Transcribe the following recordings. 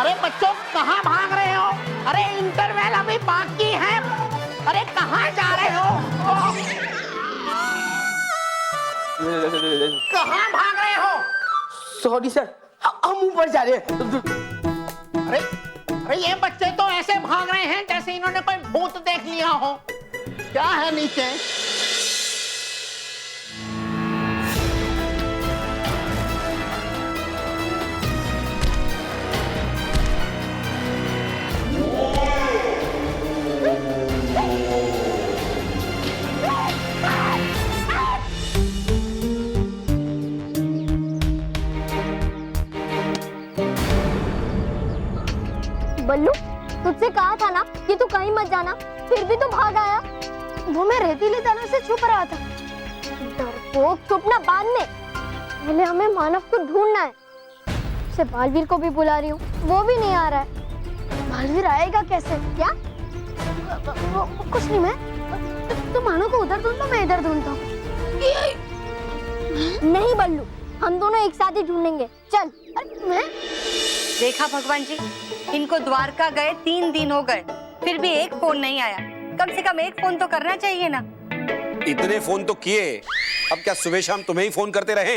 अरे बच्चों कहाँ भाग रहे हो? अरे इंटरवल अभी बाकी है। अरे कहाँ जा रहे हो? कहाँ भाग रहे हो? सॉरी सर, हम ऊपर जा रहे हैं। अरे अरे ये बच्चे तो ऐसे भाग रहे हैं जैसे इन्होंने कोई भूत देख लिया हो। क्या है नीचे? बल्लू, तुझसे कहा था ना कि तू कहीं मत जाना, फिर भी तू भाग आया। वो मैं रेतीले दानों से छुप रहा था। डरपोक, चुप ना, बाद में। पहले हमें मानव को ढूंढना है। से बालवीर को भी बुला रही हूँ, वो भी नहीं आ रहा है। बालवीर आएगा कैसे? क्या? कुछ नहीं, मैं तू मानव को उधर ढूंढ लो, मैं इधर ढूंढता हूँ। नहीं बल्लू, हम दोनों एक साथ ही ढूंढेंगे। चल। मैं देखा भगवान जी, इनको द्वारका गए 3 दिन हो गए, फिर भी एक फोन नहीं आया। कम से कम एक फोन तो करना चाहिए ना। इतने फोन तो किए, अब क्या सुबह शाम तुम्हें ही फोन करते रहे?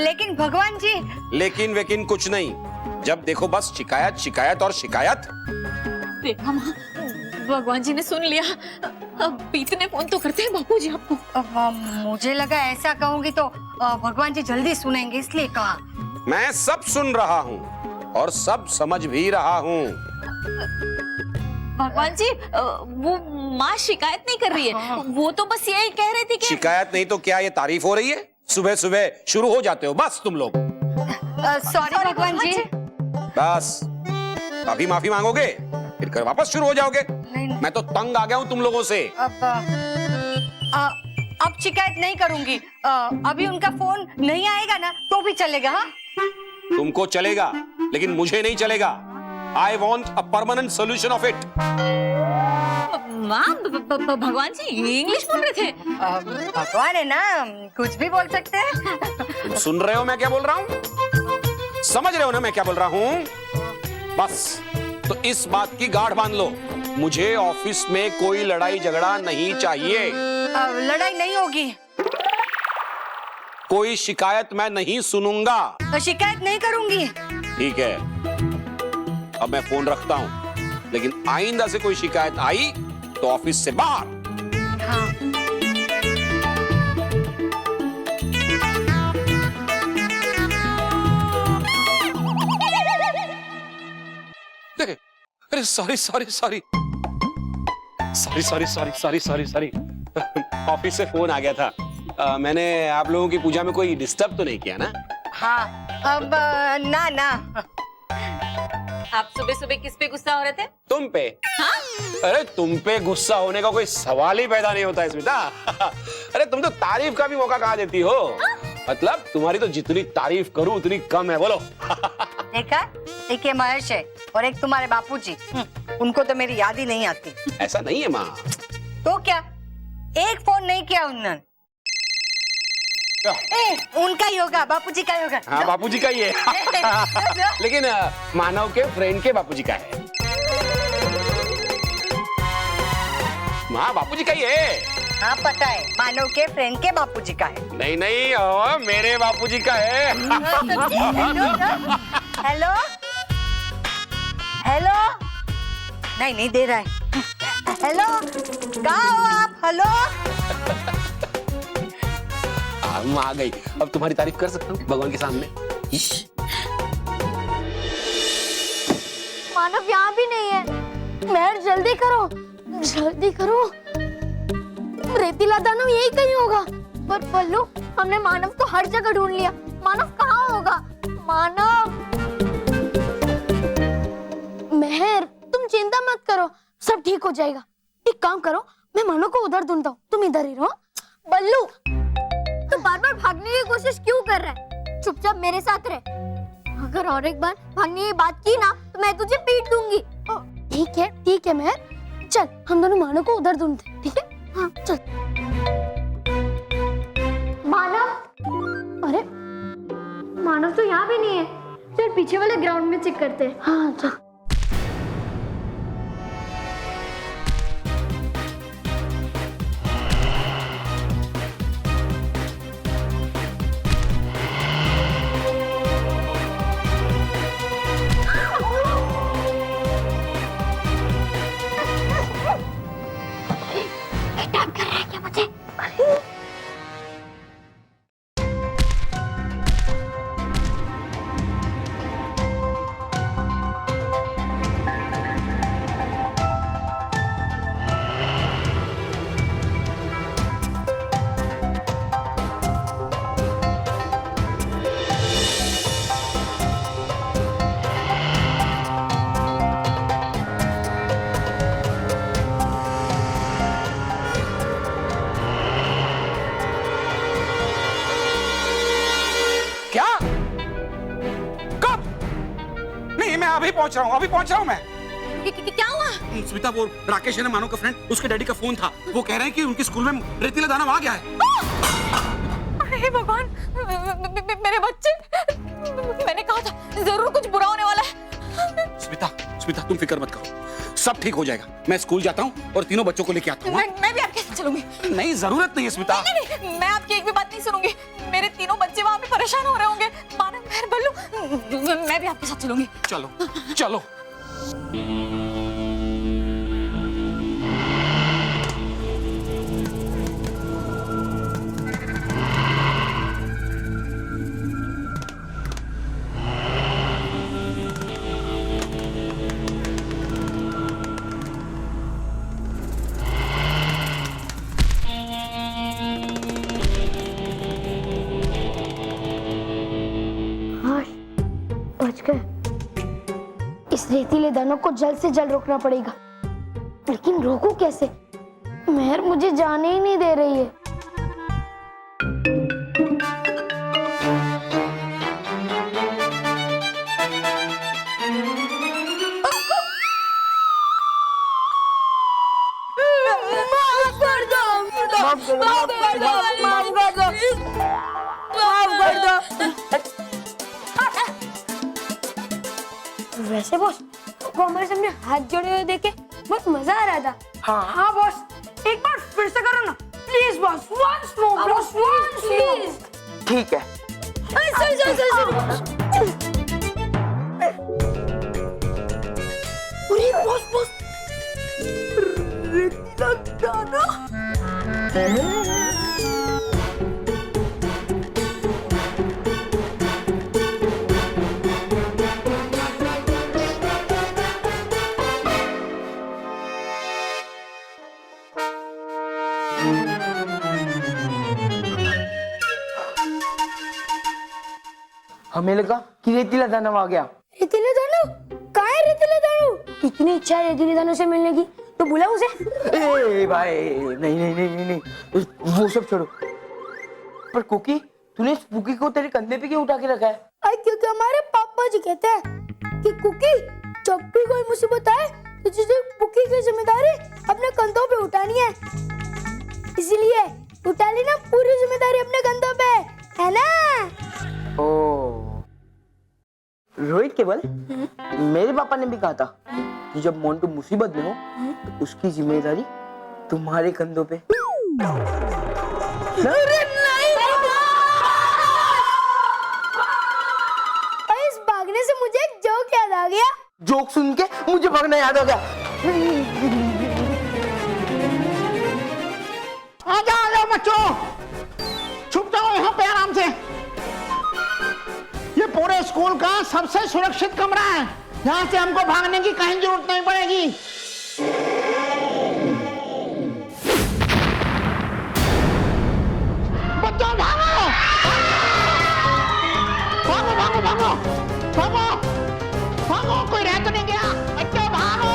लेकिन भगवान जी। लेकिन वेकिन कुछ नहीं, जब देखो बस शिकायत शिकायत और शिकायत। देखा माँ, भगवान जी ने सुन लिया। अब इतने फोन तो करते हैं बापूजी आपको। मुझे लगा ऐसा कहूंगी तो भगवान जी जल्दी सुनेंगे, इसलिए कहा। मैं सब सुन रहा हूँ और सब समझ भी रहा हूँ। भगवान जी, वो माँ शिकायत नहीं कर रही है, वो तो बस यही कह रही थी कि शिकायत नहीं तो क्या ये तारीफ हो रही है? सुबह सुबह शुरू हो जाते हो बस तुम लोग। सॉरी भगवान जी। बस अभी माफी मांगोगे, फिर कर वापस शुरू हो जाओगे। मैं तो तंग आ गया हूँ तुम लोगों से। अब शिकायत नहीं करूंगी। अभी उनका फोन नहीं आएगा ना तो भी चलेगा। हाँ, तुमको चलेगा, लेकिन मुझे नहीं चलेगा। I want a permanent solution of it. माँ, भगवान जी इंग्लिश बोल रहे थे। भगवान है ना, कुछ भी बोल सकते हैं। तुम सुन रहे हो मैं क्या बोल रहा हूँ? समझ रहे हो ना मैं क्या बोल रहा हूँ? बस तो इस बात की गांठ बांध लो, मुझे ऑफिस में कोई लड़ाई झगड़ा नहीं चाहिए। लड़ाई नहीं होगी। कोई शिकायत मैं नहीं सुनूंगा। शिकायत नहीं करूंगी। ठीक है, अब मैं फोन रखता हूँ, लेकिन आइंदा से कोई शिकायत आई तो ऑफिस से बाहर। हाँ। अरे sorry sorry sorry sorry sorry sorry sorry sorry sorry office से फोन आ गया था। मैंने आप लोगों की पूजा में कोई डिस्टर्ब तो नहीं किया ना? हाँ, अब ना ना। आप सुबह सुबह किस पे गुस्सा हो रहे थे? तुम पे। हाँ? अरे तुम पे गुस्सा होने का कोई सवाल ही पैदा नहीं होता है स्मिता। अरे तुम तो तारीफ का भी मौका कहाँ देती हो? मतलब तुम्हारी तो जितनी तारीफ करूं उतनी कम है। बोलो। देखा, एक ये महेश है और एक तुम्हारे बापूजी। उनको तो मेरी याद ही नहीं आती। ऐसा नहीं है माँ। तो क्या, एक फोन नहीं किया उन्होंने। उनका ही होगा, बापूजी का ही होगा। हाँ, बापूजी का ही है। लेकिन मानव के फ्रेंड के बापूजी का है। माँ, बापूजी का ही है। हाँ पता है, मानव के फ्रेंड के बापूजी का है। नहीं नहीं, मेरे बापूजी का है। Hello hello. नहीं नहीं दे रहा है। हेलो, कहाँ हो आप? हेलो। मैं आ गई, अब तुम्हारी तारीफ कर सकता हूँ भगवान के सामने। मानव यहाँ भी नहीं है। मेहर जल्दी करो, जल्दी करो। रेतीला दानव यही कहीं होगा। पर पल्लू, हमने मानव को हर जगह ढूंढ लिया। मानव कहाँ होगा? मानव। मेहर, तुम चिंता मत करो, सब ठीक हो जाएगा। एक काम करो, मैं मानव को उधर ढूंढता हूँ, तुम इधर ही रहो। बल्लू, तू बार बार भागने की कोशिश क्यों कर रहा है? चुपचाप मेरे साथ रह। अगर और एक बार भागने की बात की ना तो मैं तुझे पीट दूंगी। ठीक है मेहर, चल हम दोनों मानव को उधर ढूंढते, ठीक है? हाँ चल। मानव, मानव तो यहाँ भी नहीं है। चल पीछे वाले ग्राउंड में चेक करते हैं। हाँ चल। क्या? कब? नहीं, मैं अभी पहुंच रहा हूं मैं। क्या हुआ? स्मिता, वो राकेश है ना, मानो का फ्रेंड, उसके डैडी का फोन था। वो कह रहे हैं कि उनके स्कूल में रेतीला दानव आ गया है। हे भगवान, मेरे बच्चे, मैंने कहा था जरूर कुछ बुरा होने वाला है। स्मिता, तुम फिक्र मत करो, सब ठीक हो जाएगा। मैं स्कूल जाता हूँ और तीनों बच्चों को लेके आता हूँ। मैं भी आपके साथ चलूंगी। नहीं, जरूरत नहीं है स्मिता। नहीं, मैं आपकी एक भी बात नहीं सुनूंगी। मेरे तीनों बच्चे वहाँ पे परेशान हो रहे होंगे। मानव, मेहर, बल्लू, मैं भी आपके साथ चलूंगी। चलो चलो। बच गए। इस रेतीले दानव को जल्द से जल्द रोकना पड़ेगा, लेकिन रोकूं कैसे? मेहर मुझे जाने ही नहीं दे रही है। वैसे बॉस, वो हमारे सामने हाथ जोड़े हुए देखे बहुत मजा आ रहा था। हाँ बॉस, एक बार फिर से करो ना please boss, once more boss, once please. ठीक है। अरे बॉस, रेतीला दानव। हमें लगा कि रेतीला दानव आ गया। रेतीले दानव? कहाँ है रेतीले दानव? इतनी इच्छा है रेतीले दानव से मिलने की, तो बुला उसे। ए भाई, नहीं, वो सब छोड़ो। पर कुकी, तूने स्पूकी को तेरे कंधे पे क्यों उठा के रखा है? क्योंकि हमारे पापा जी कहते हैं कि कुकी, जब भी कोई मुसीबत आए तो तुझे कुकी की जिम्मेदारी अपने कंधों पे उठानी है। इसलिए उठा ली ना पूरी जिम्मेदारी अपने कंधों पे, है ना? ओ रोहित केवल, मेरे पापा ने भी कहा था कि जब मोंटू मुसीबत में हो तो उसकी जिम्मेदारी तुम्हारे कंधों पे। अरे नहीं, इस भागने से मुझे एक जोक याद आ गया। जोक सुन के मुझे भागना याद आ गया। आ जाओ बच्चों, छुप जाओ यहाँ पे आराम से। ये पूरे स्कूल का सबसे सुरक्षित कमरा है, यहाँ से हमको भागने की कहीं जरूरत नहीं पड़ेगी। बच्चों भागो, भागो, भागो, भागो, भागो, कोई रह तो नहीं गया। बच्चों भागो,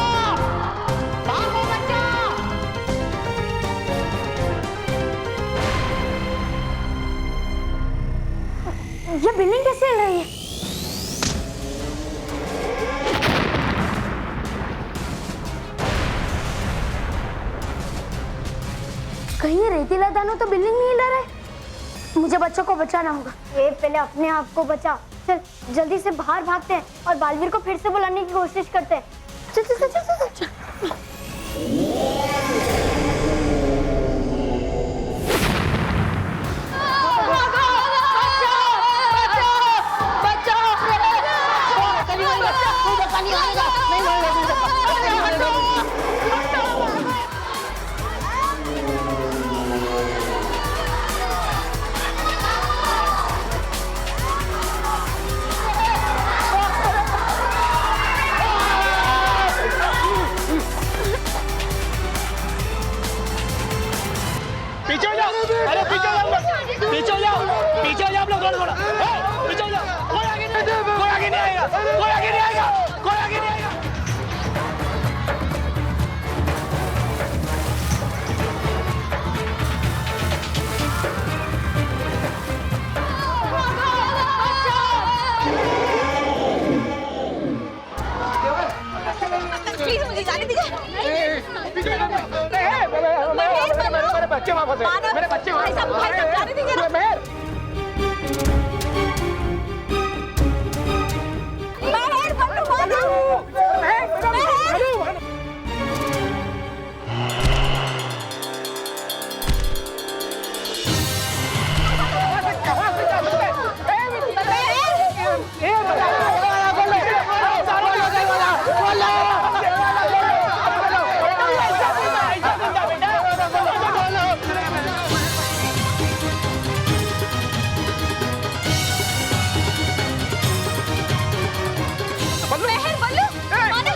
भागो बच्चों। ये बिल्डिंग कैसे हिल रही है? कहीं ये रेतीला दानव तो बिल्डिंग नहीं हिला रहा है। मुझे बच्चों को बचाना होगा। ये पहले अपने आप को बचा। चल जल्दी से बाहर भागते हैं और बालवीर को फिर से बुलाने की कोशिश करते हैं। चल चल चल चल चल, चल। पीछे हो जाओ, अरे पीछे हो जाओ, पीछे हो जाओ, पीछे हो जाओ आप लोग, थोड़ा पीछे हो जाओ। कोई आगे नहीं आएगा, कोई आगे नहीं आएगा, कोई आगे नहीं आएगा। प्लीज मुझे जाने दीजिए। मेरे बच्चे वापस है, मेरे बच्चे भाई साहब जाने दीजिए ना। मेहर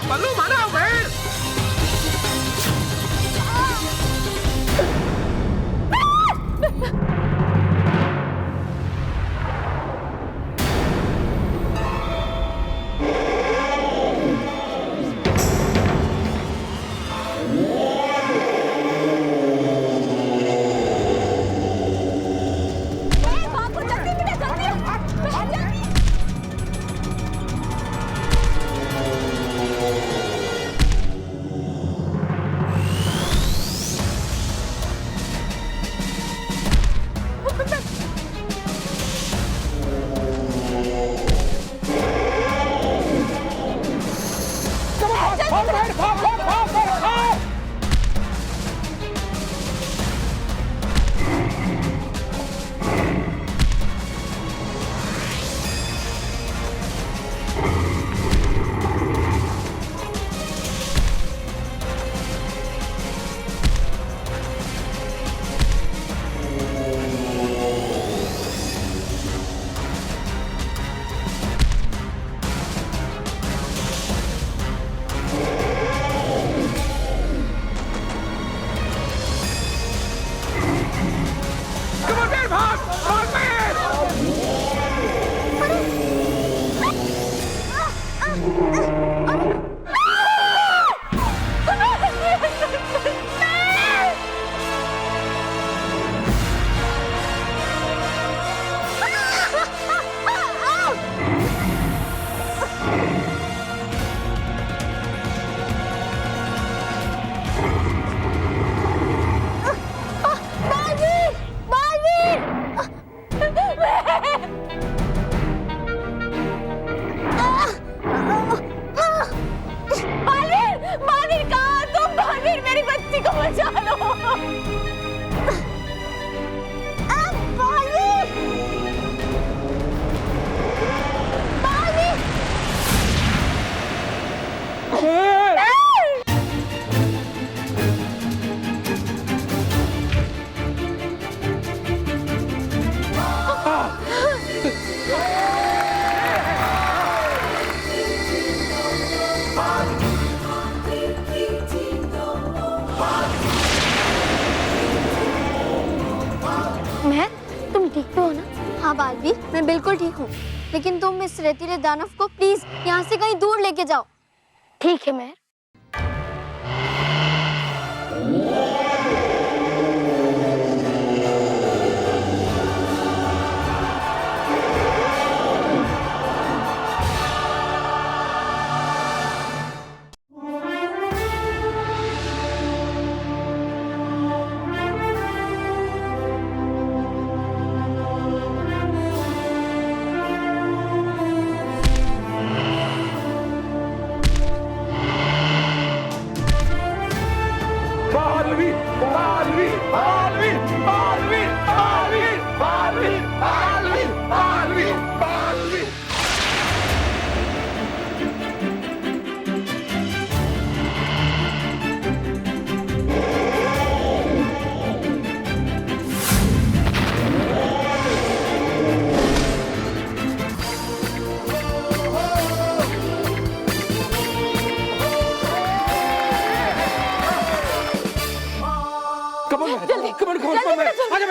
बंदू हाँ बालवीर, मैं बिल्कुल ठीक हूँ, लेकिन तुम इस रेतीले दानव को प्लीज यहाँ से कहीं दूर लेके जाओ। ठीक है मेहर।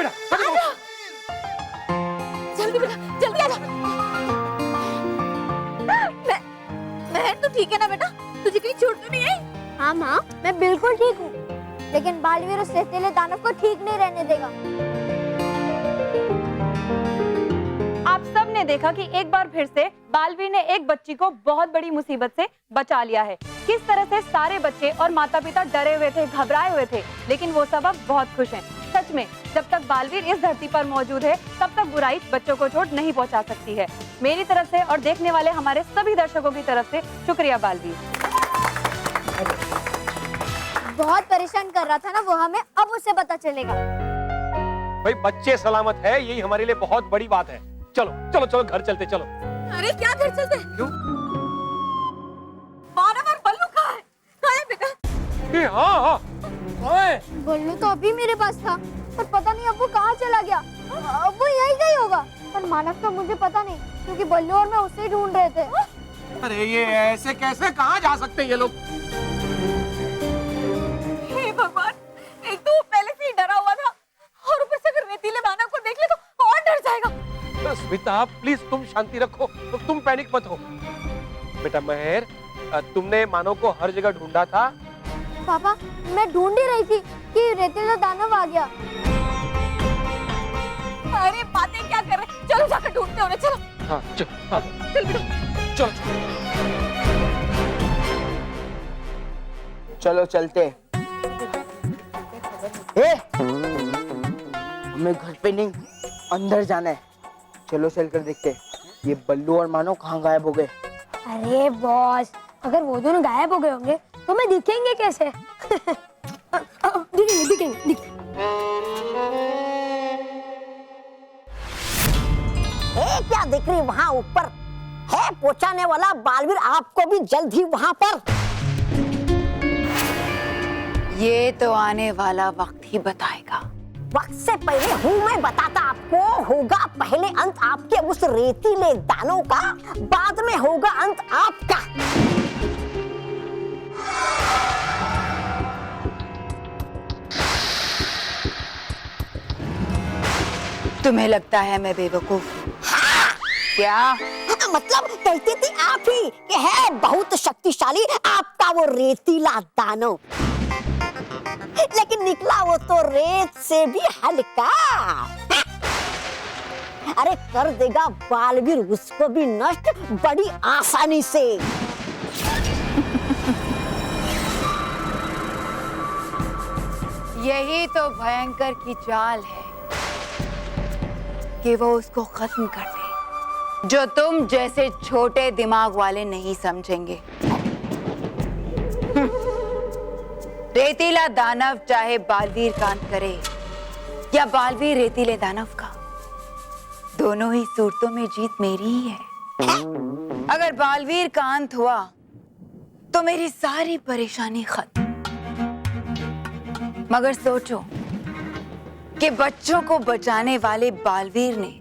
बेटा जल्दी पहुंच। जल्दी बेटा, जल्दी आ जा। बहन तू ठीक है ना बेटा? तुझे कहीं चोट तो नहीं आई? हाँ माँ, मैं बिल्कुल ठीक हूँ, लेकिन बालवीर उस रेतीले दानव को ठीक नहीं रहने देगा। आप सब ने देखा कि एक बार फिर से बालवीर ने एक बच्ची को बहुत बड़ी मुसीबत से बचा लिया है। किस तरह से सारे बच्चे और माता पिता डरे हुए थे, घबराए हुए थे, लेकिन वो सब अब बहुत खुश हैं। सच में जब तक बालवीर इस धरती पर मौजूद है तब तक बुराई बच्चों को चोट नहीं पहुंचा सकती है। मेरी तरफ से और देखने वाले हमारे सभी दर्शकों की तरफ से शुक्रिया बालवीर। बहुत परेशान कर रहा था ना वो हमें, अब उसे पता चलेगा। भाई बच्चे सलामत है, यही हमारे लिए बहुत बड़ी बात है। चलो चलो चलो घर चलते, चलो। अरे क्या घर चलते? क्यों? मानव और बल्लू कहाँ है? कहाँ है बेटा? ये हाँ हाँ ओए बल्लू तो अभी मेरे पास था, पर पता नहीं अब वो कहाँ चला गया। अब वो यही गई होगा, पर मानव का मुझे पता नहीं, क्योंकि बल्लू और मैं उसे ढूंढ रहे थे। अरे ये ऐसे कैसे, कहाँ जा सकते हैं ये लोग? हे भगवान, एक तो वो पहले से ही डरा हुआ था और ऊपर से अगर रेतीले दानव को देख ले तो और डर जाएगा। स्मिता प्लीज तुम शांति रखो, तुम पैनिक मत हो। बेटा महेर, तुमने मानव को हर जगह ढूंढा था? पापा, मैं ढूंढ ही रही थी कि रेतीला दानव आ गया। अरे बातें क्या कर रहे? चलो जाकर ढूंढते हैं उन्हें, चलो। हाँ चल, हाँ चल बेटा। चलो चलो चलते। हमें घर पे नहीं अंदर जाना है। चलो चलकर देखते हैं ये बल्लू और मानो कहाँ गायब हो गए। अरे बॉस, अगर वो दोनों गायब हो गए होंगे तो मैं दिखेंगे कैसे? दिखेंगे दिखेंगे क्या दिख रही वहाँ ऊपर है? पहुंचाने वाला बालवीर आपको भी जल्द ही वहाँ पर। ये तो आने वाला वक्त ही बताएगा। वक्त से पहले हूँ मैं बताता आपको। होगा पहले अंत आपके उस रेतीले दानों का, बाद में होगा अंत आपका। तुम्हें लगता है मैं बेवकूफ हूँ? क्या? मतलब कहती थी आप ही कि है बहुत शक्तिशाली आपका वो रेतीला दानव, लेकिन निकला वो तो रेत से भी हल्का। अरे कर देगा बालवीर उसको भी नष्ट बड़ी आसानी से। यही तो भयंकर की चाल है कि वो उसको खत्म कर दे, जो तुम जैसे छोटे दिमाग वाले नहीं समझेंगे। रेतीला दानव चाहे बालवीर का अंत करे या बालवीर रेतीले दानव का, दोनों ही सूरतों में जीत मेरी ही है। अगर बालवीर का अंत हुआ तो मेरी सारी परेशानी खत्म। मगर सोचो कि बच्चों को बचाने वाले बालवीर ने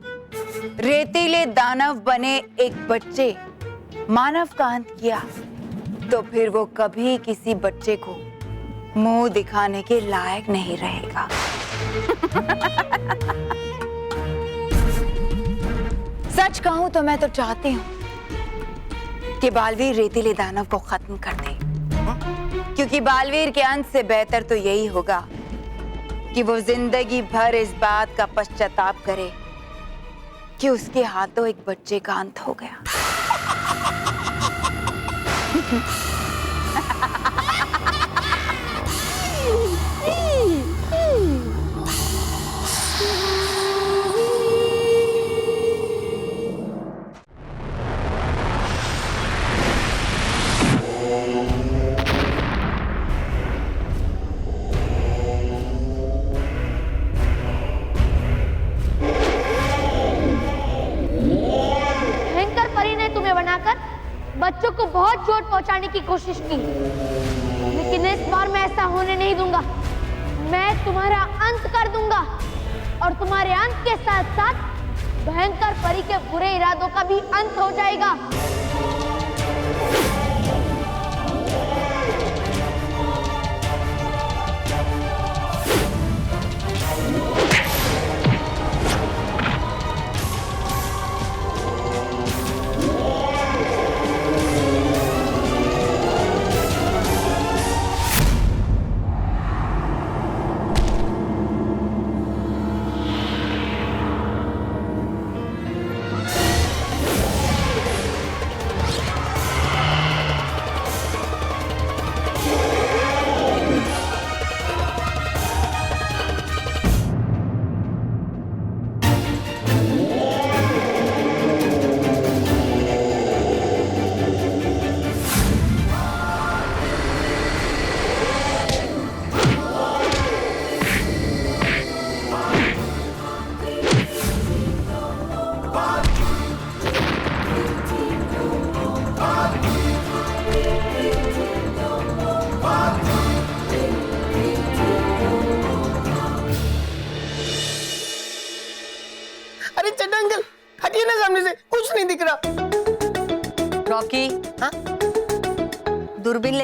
रेतीले दानव बने एक बच्चे मानव का अंत किया, तो फिर वो कभी किसी बच्चे को मुंह दिखाने के लायक नहीं रहेगा। सच कहूं तो मैं तो चाहती हूं कि बालवीर रेतीले दानव को खत्म कर दे, क्योंकि बालवीर के अंत से बेहतर तो यही होगा कि वो जिंदगी भर इस बात का पश्चाताप करे कि उसके हाथों एक बच्चे का अंत हो गया। बच्चों को बहुत चोट पहुंचाने की कोशिश की, लेकिन इस बार मैं ऐसा होने नहीं दूंगा। मैं तुम्हारा अंत कर दूंगा और तुम्हारे अंत के साथ साथ भयंकर परी के बुरे इरादों का भी अंत हो जाएगा।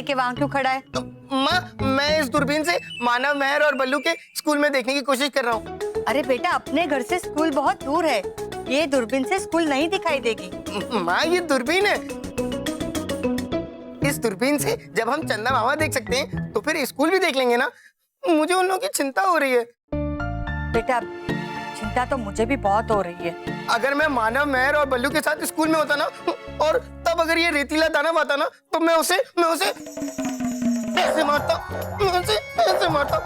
लेके वहां क्यों खड़ा है? माँ, मैं इस दूरबीन से मानव, महर और बल्लू के स्कूल में देखने की कोशिश कर रहा हूँ। अरे बेटा, अपने घर से स्कूल बहुत दूर है, ये दूरबीन से स्कूल नहीं दिखाई देगी। माँ, ये दूरबीन है। इस दूरबीन से जब हम चंदा मामा देख सकते हैं तो फिर स्कूल भी देख लेंगे ना। मुझे उन लोगों की चिंता हो रही है। बेटा, चिंता तो मुझे भी बहुत हो रही है। अगर मैं मानव, महर और बल्लू के साथ स्कूल में होता ना, और तब अगर ये रेतीला दानव आता ना, तो मैं उसे ऐसे मारता, ऐसे मारता,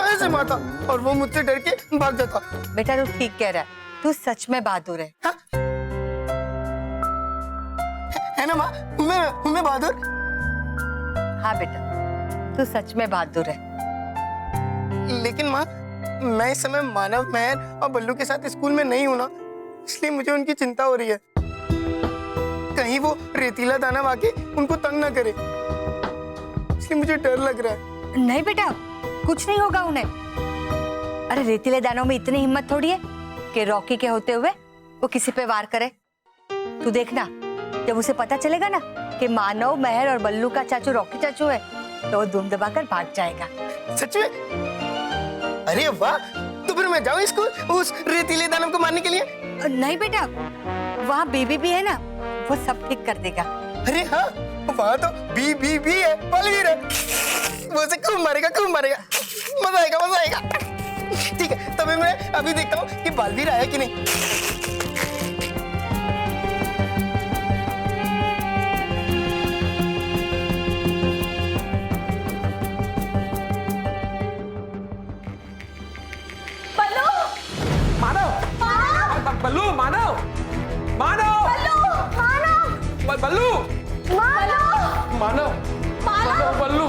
ऐसे मारता, और वो मुझसे डर के भाग जाता। बेटा, तू ठीक कह रहा है, तू सच में बहादुर है। हाँ? है ना माँ, मैं बहादुर। हाँ बेटा, तू सच में बहादुर है। लेकिन माँ, मैं इस समय मानव, महर और बल्लू के साथ स्कूल में नहीं हूं ना, इसलिए मुझे उनकी चिंता हो रही है। कहीं वो रेतीला दानव आके उनको तंग ना करे, इसलिए मुझे डर लग रहा है। नहीं बेटा, कुछ नहीं होगा उन्हें। अरे रेतीले दानव में इतनी हिम्मत थोड़ी है कि रॉकी के होते हुए वो किसी पे वार करे। तू देखना, जब उसे पता चलेगा ना कि मानव, महर और बल्लू का चाचू रॉकी चाचू है, तो वो दुम दबाकर भाग जाएगा। सच में? अरे वाह, तो फिर मैं जाऊं स्कूल उस रेतीले दानव को मारने के लिए? नहीं बेटा, वहाँ बीबी भी है ना, वो सब ठीक कर देगा। अरे हाँ, वहाँ तो बी है, बलवीर है। वो उसे खूब मारेगा, मजा आएगा। ठीक है, तभी मैं अभी देखता हूँ कि बलवीर आया कि नहीं। बल्लू, मानव, बल्लू, बल्लू,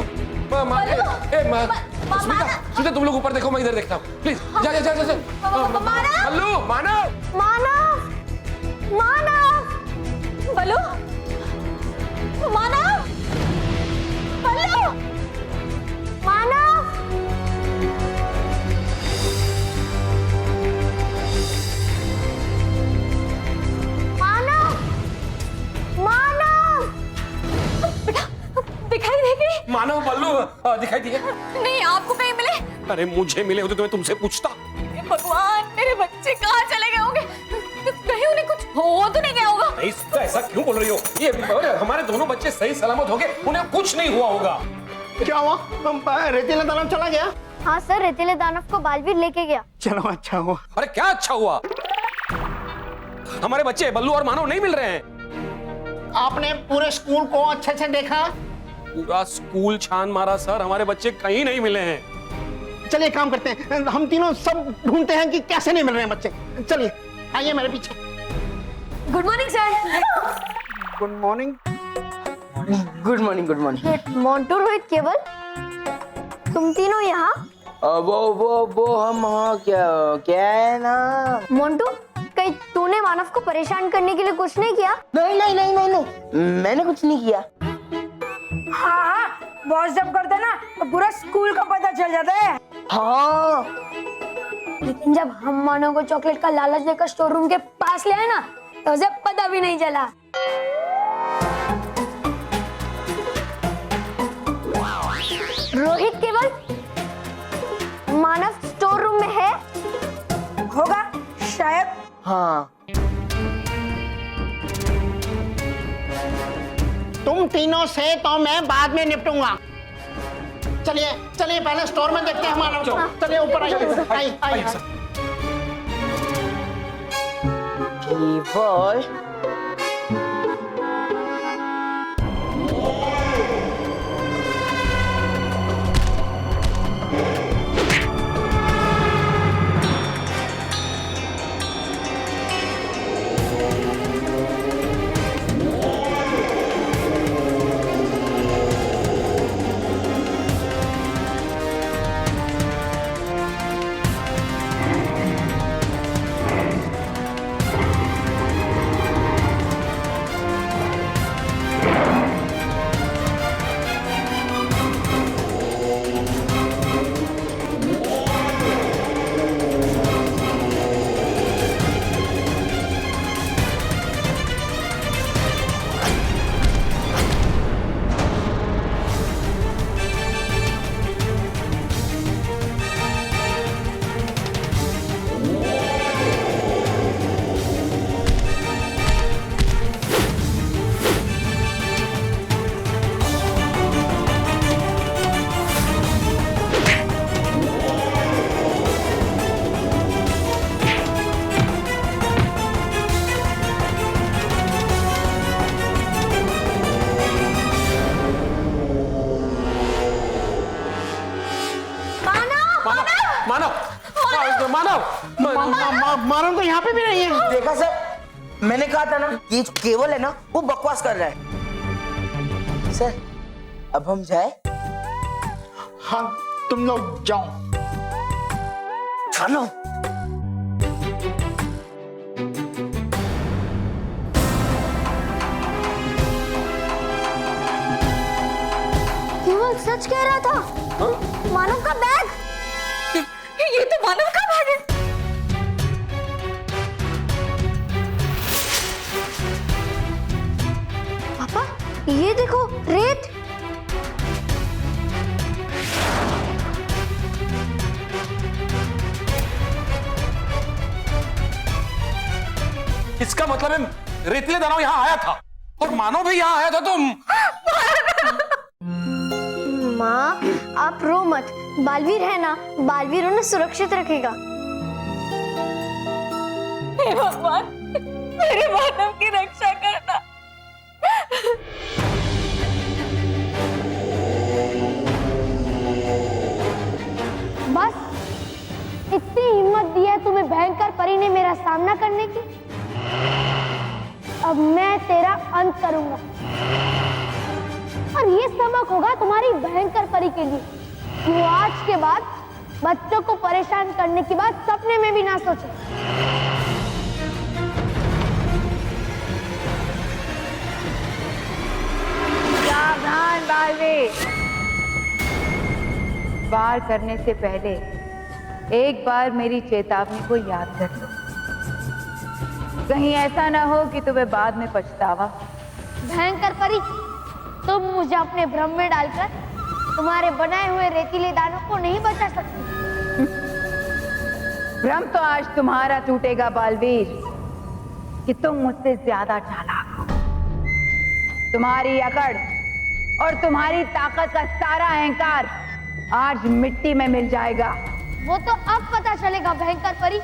स्मिता, तुम लोग ऊपर देखो, मैं इधर देखता हूँ। प्लीज जा। बल्लू, मानव, बल्लू, मानव, बल्लू दिखाई दिए? नहीं, आपको कहीं मिले? अरे मुझे मिले होते तो मैं तुमसे पूछता। भगवान, मेरे बच्चे कहाँ चले गए होंगे? कहीं उन्हें कुछ हो तो नहीं गया होगा? नहीं, ऐसा क्यों बोल रही हो? ये हमारे दोनों बच्चे सही सलामत होंगे, उन्हें कुछ नहीं हुआ होगा। क्या हुआ? रेतीला दानव चला गया? हाँ सर, रेतीले दानव को बालवीर लेके गया। चलो, अच्छा हुआ। अरे क्या अच्छा हुआ? हमारे बच्चे बल्लू और मानव नहीं मिल रहे हैं। आपने पूरे स्कूल को अच्छे से देखा? पूरा स्कूल छान मारा सर, हमारे बच्चे कहीं नहीं मिले हैं। चलिए काम करते हैं, हम तीनों सब ढूंढते हैं कि कैसे नहीं मिल रहे हैं बच्चे। चलिए, आइए मेरे पीछे। Good morning sir. Good morning. Montu, Rohit, केवल, तुम तीनों यहाँ? वो हम क्या है ना। मोंटू, कहीं तूने मानव को परेशान करने के लिए कुछ नहीं किया? नहीं, मैंने कुछ नहीं किया। हाँ, बॉस जब करते ना तो पूरा स्कूल को पता चल जाता है। हाँ, लेकिन जब हम मानव को चॉकलेट का लालच देकर स्टोर रूम के पास ले आए ना, तो उसे पता भी नहीं चला। रोहित, केवल, मानव स्टोर रूम में है? होगा शायद। हाँ। तुम तीनों से तो मैं बाद में निपटूंगा। चलिए पहले स्टोर में देखते हैं मानव को। चलिए ऊपर आइए। केवल, मानव मानव मानव तो यहाँ पे भी नहीं है। देखा सर, मैंने कहा था ना ये जो केवल है ना वो बकवास कर रहा है। सर अब हम जाए? हाँ तुम लोग जाओ। चलो। केवल सच कह रहा था। मानव का बैग। ये तो मानव का बैग है। पापा ये देखो रेत। इसका मतलब है रेतीले दानव यहाँ आया था और मानव भी यहाँ आया था। तो माँ आप रो मत, बालवीर है ना, बालवीर उन्हें सुरक्षित रखेगा। हे भगवान, मेरे मानव की रक्षा करना। बस इतनी हिम्मत दी है तुम्हें भयंकर परी ने मेरा सामना करने की। अब मैं तेरा अंत करूंगा और ये सबक होगा तुम्हारी भयंकर परी के लिए कि वो आज के बाद बच्चों को परेशान करने की बात सपने में भी ना सोचे। सावधान बालवीर, वार करने से पहले एक बार मेरी चेतावनी को याद कर लो। कहीं ऐसा ना हो कि तुम्हें बाद में पछतावा। भयंकर परी, तुम मुझे अपने भ्रम में डालकर तुम्हारे बनाए हुए रेतीले दानों को नहीं बचा सकती। भ्रम तो आज तुम्हारा टूटेगा बालवीर कि तुम मुझसे ज्यादा चालाक हो। तुम्हारी अकड़ और तुम्हारी ताकत का सारा अहंकार आज मिट्टी में मिल जाएगा। वो तो अब पता चलेगा भयंकर परी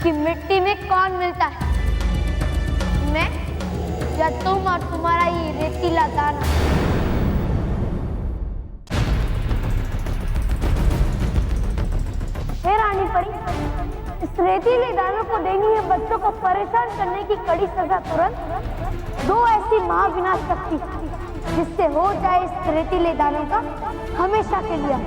कि मिट्टी में कौन मिलता है, मैं या तुम और तुम्हारा ये रेतीला दाना। हे रानी परी, इस रेतीले दानों को देनी है बच्चों को परेशान करने की कड़ी सजा तुरंत। दो ऐसी महाविनाश शक्ति जिससे हो जाए इस रेतीले दानों का हमेशा के लिए।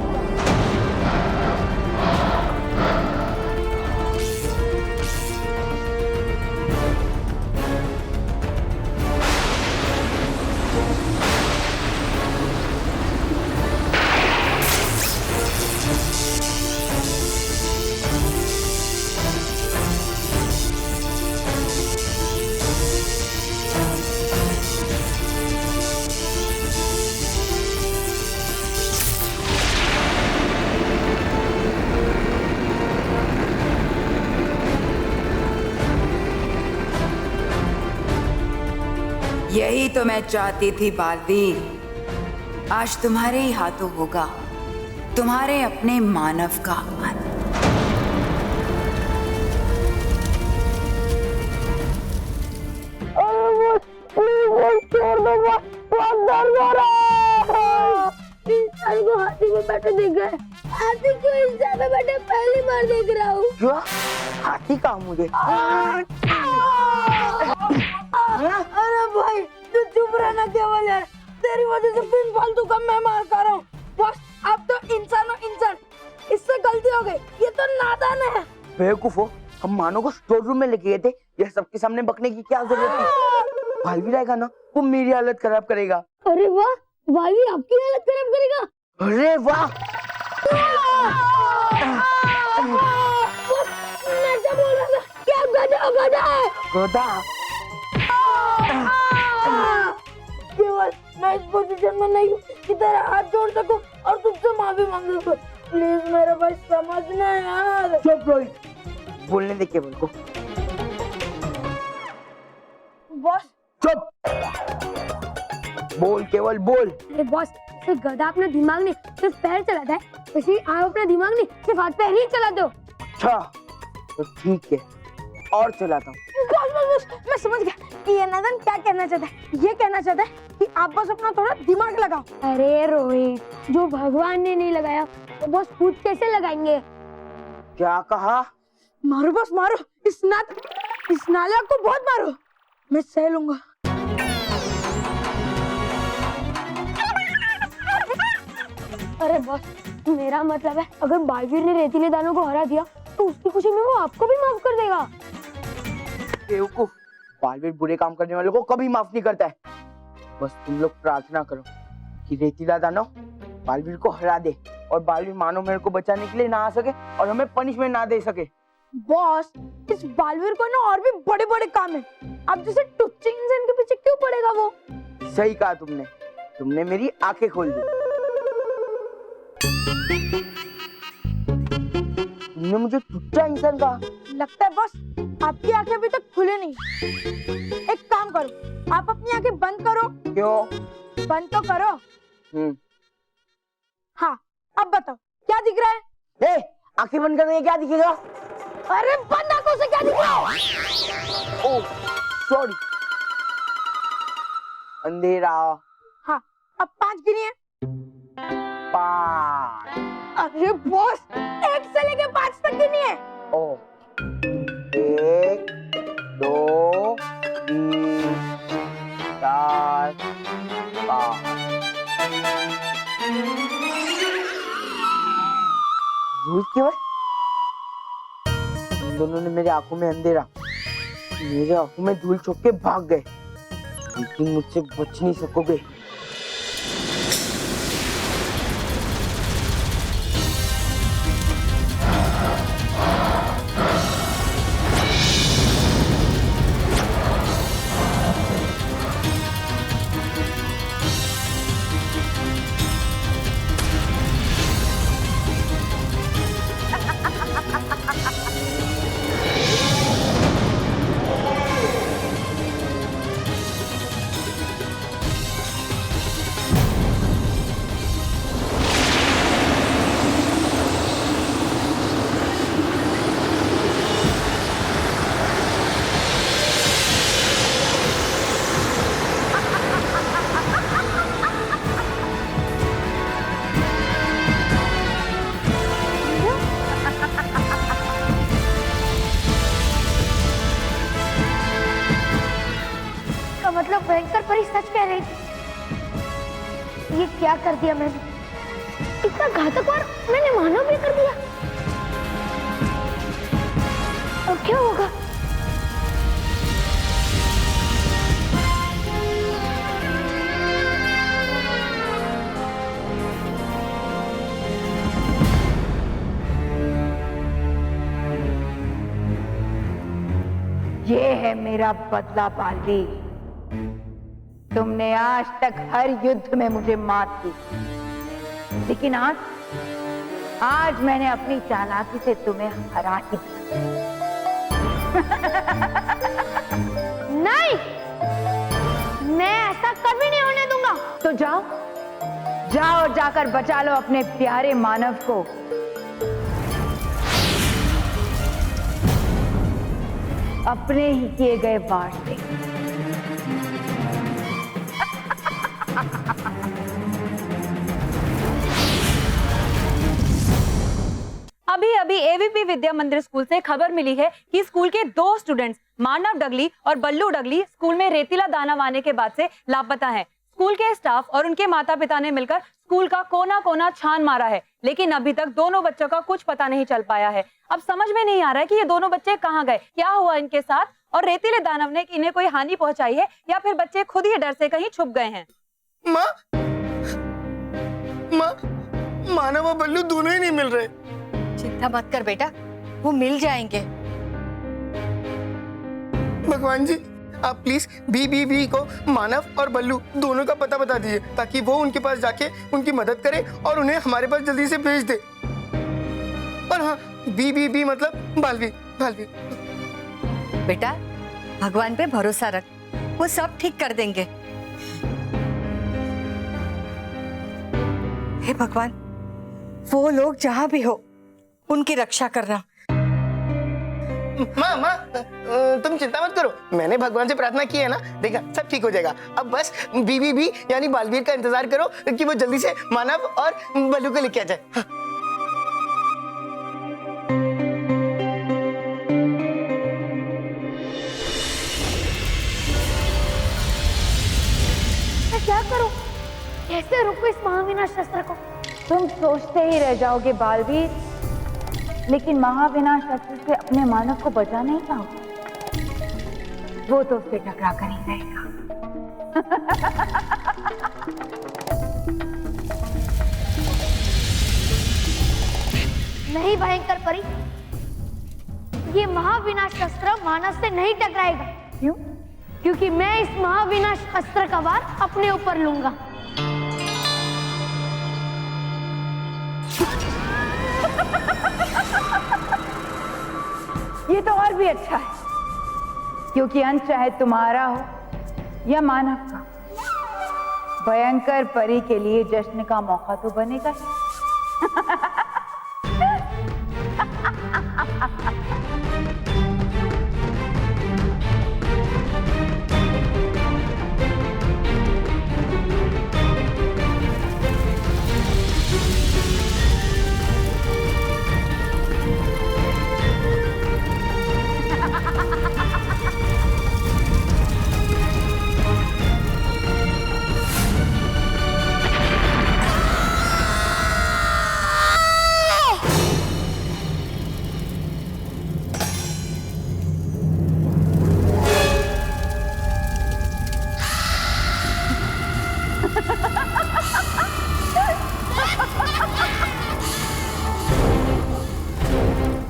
यही तो मैं चाहती थी बालवीर। आज तुम्हारे ही हाथों होगा तुम्हारे अपने मानव का अंत। इंसान को हाथी में बैठे देख गए, हाथी को इंसान में बैठे पहली बार देख रहा हूँ। क्या हाथी का मुझे? अरे भाई तू चुप रहना केवल यार, तेरी वजह से बिन फालतू का मैं मार खा रहा हूँ। बस अब तो इंसान हो इंसान, इससे गलती हो गई, ये तो नादान है। बेवकूफ हो, हम मानो को स्टोर रूम में लेके गए थे, ये सबके सामने बकने की क्या जरूरत थी? भालवीर आएगा ना, वो मेरी हालत खराब करेगा। अरे वाह, भालवीर आपकी हालत खराब करेगा। अरे वाह, मैं क्या बोल रहा था कि आप गधा है। गधा? केवल मैं इस पोजीशन में नहीं हूँ कि तेरा हाथ जोड़ सकूं और तुझसे माफी मांग सकूं। प्लीज मेरा भाई समझना यार। चुप रोहित, बोलने दे केवल को। बॉस चुप, बोल केवल बोल। अरे बॉस, सिर्फ गधा अपना दिमाग नहीं सिर्फ पैर चलाता है, वैसे आप अपना दिमाग नहीं सिर्फ हाथ पैर ही चलाते हो। अच्छा तो ठीक है, और चलाता हूँ। बस मैं समझ गया कि ये नादन क्या कहना चाहता है। ये कहना चाहता है कि आप बस अपना थोड़ा दिमाग लगाओ। अरे रोहित, जो भगवान ने नहीं लगाया तो बस खुद कैसे लगाएंगे? क्या कहा? मारो बस मारो, इस नालायक को बहुत मारो, मैं सह लूंगा। अरे बॉस, मेरा मतलब है अगर बालवीर ने रेतीले दानों को हरा दिया तो उसकी खुशी में वो आपको भी माफ कर देगा। बेवकूफ, बालवीर बुरे काम करने वालों को कभी माफ नहीं करता है। बस तुम लोग प्रार्थना करो कि रेतीला दानव बालवीर को हरा दे और बालवीर मानो मेरे को बचाने के लिए ना आ सके और हमें पनिशमेंट ना दे सके। बॉस, इस बालवीर को ना और भी बड़े बड़े काम है, अब जैसे टुच्चे इंसान के पीछे क्यों पड़ेगा वो? सही कहा तुमने मेरी आंखें खोल दी। तुमने मुझे टुच्चा इंसान कहा। लगता है बॉस आपकी आंखें अभी तक खुले नहीं। एक काम करो, आप अपनी आंखें बंद करो। क्यों? बंद तो करो। हाँ, अब बताओ क्या दिख रहा है? आंखें बंद करने क्या दिखेगा? अरे बंद आंखों से क्या दिख रहा है? ओह सॉरी, अंधेरा। हाँ, अब 5 गिनिए। 5। अरे बॉस, 1 से लेके 5 तक गिनिए। 1 2 3 4 5। क्यों? दोनों ने मेरे आंखों में अंधेरा, मेरे आंखों में धूल झोंक के भाग गए, लेकिन मुझसे बच नहीं सकोगे। मतलब भयंकर परी सच कह रही थी। ये क्या कर दिया मैंने? इतना घातक और मैंने मानव भी कर दिया। अब क्या होगा? ये है मेरा बदला बालवीर। तुमने आज तक हर युद्ध में मुझे मात दी, लेकिन आज मैंने अपनी चालाकी से तुम्हें हरा ही दिया। नहीं, मैं ऐसा कभी नहीं होने दूंगा। तो जाओ और जाकर बचा लो अपने प्यारे मानव को। अपने ही किए गए वार से। अभी एवीपी विद्या मंदिर स्कूल से खबर मिली है कि स्कूल के 2 स्टूडेंट्स मानव डगली और बल्लू डगली स्कूल में रेतीला दाना आने के बाद से लापता हैं। स्कूल के स्टाफ और उनके माता पिता ने मिलकर स्कूल का कोना कोना छान मारा है, लेकिन अभी तक दोनों बच्चों का कुछ पता नहीं चल पाया है। अब समझ में नहीं आ रहा है कि ये दोनों बच्चे कहाँ गए, क्या हुआ इनके साथ, और रेतीले दानव ने इन्हें कोई हानि पहुंचाई है या फिर बच्चे खुद ही डर से कहीं छुप गए हैं। माँ, मानव और बल्लू दोनों ही नहीं मिल रहे। चिंता मत कर बेटा, वो मिल जाएंगे। भगवान जी, आप प्लीज बी को मानव और बल्लू दोनों का पता बता दीजिए, ताकि वो उनके पास जाके उनकी मदद करे और उन्हें हमारे पास जल्दी से भेज दे। और हाँ, बी मतलब बालवीर। बेटा, भगवान पे भरोसा रख, वो सब ठीक कर देंगे। हे भगवान, वो लोग जहां भी हो उनकी रक्षा करना। माँ, तुम चिंता मत करो, मैंने भगवान से प्रार्थना की है ना, देखा सब ठीक हो जाएगा। अब बस बी यानी बालवीर का इंतजार करो कि वो जल्दी से मानव और बल्लू को लेके आ जाए। हाँ। कैसे रोको इस महाविनाश शस्त्र को? तुम सोचते ही रह जाओगे बालवीर, लेकिन महाविनाश अस्त्र से अपने मानव को बचा नहीं पाओगे। वो तो उससे टकरा कर ही रहेगा। नहीं भयंकर परी, ये महाविनाश अस्त्र मानव से नहीं टकराएगा। क्यों? क्योंकि मैं इस महाविनाश अस्त्र का वार अपने ऊपर लूंगा। ये तो और भी अच्छा है, क्योंकि अंत चाहे तुम्हारा हो या मानव का, भयंकर परी के लिए जश्न का मौका तो बनेगा ही।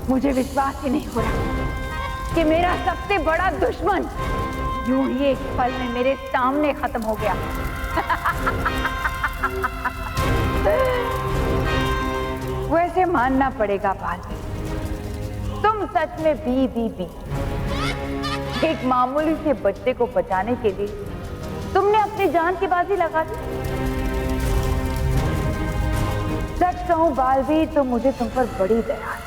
मुझे विश्वास ही नहीं हो रहा कि मेरा सबसे बड़ा दुश्मन यूं ही एक पल में मेरे सामने खत्म हो गया। वैसे मानना पड़ेगा बालवीर, तुम सच में बी एक मामूली से बच्चे को बचाने के लिए तुमने अपनी जान की बाजी लगा दी। सच कहूं बालवीर, तो मुझे तुम पर बड़ी दया है।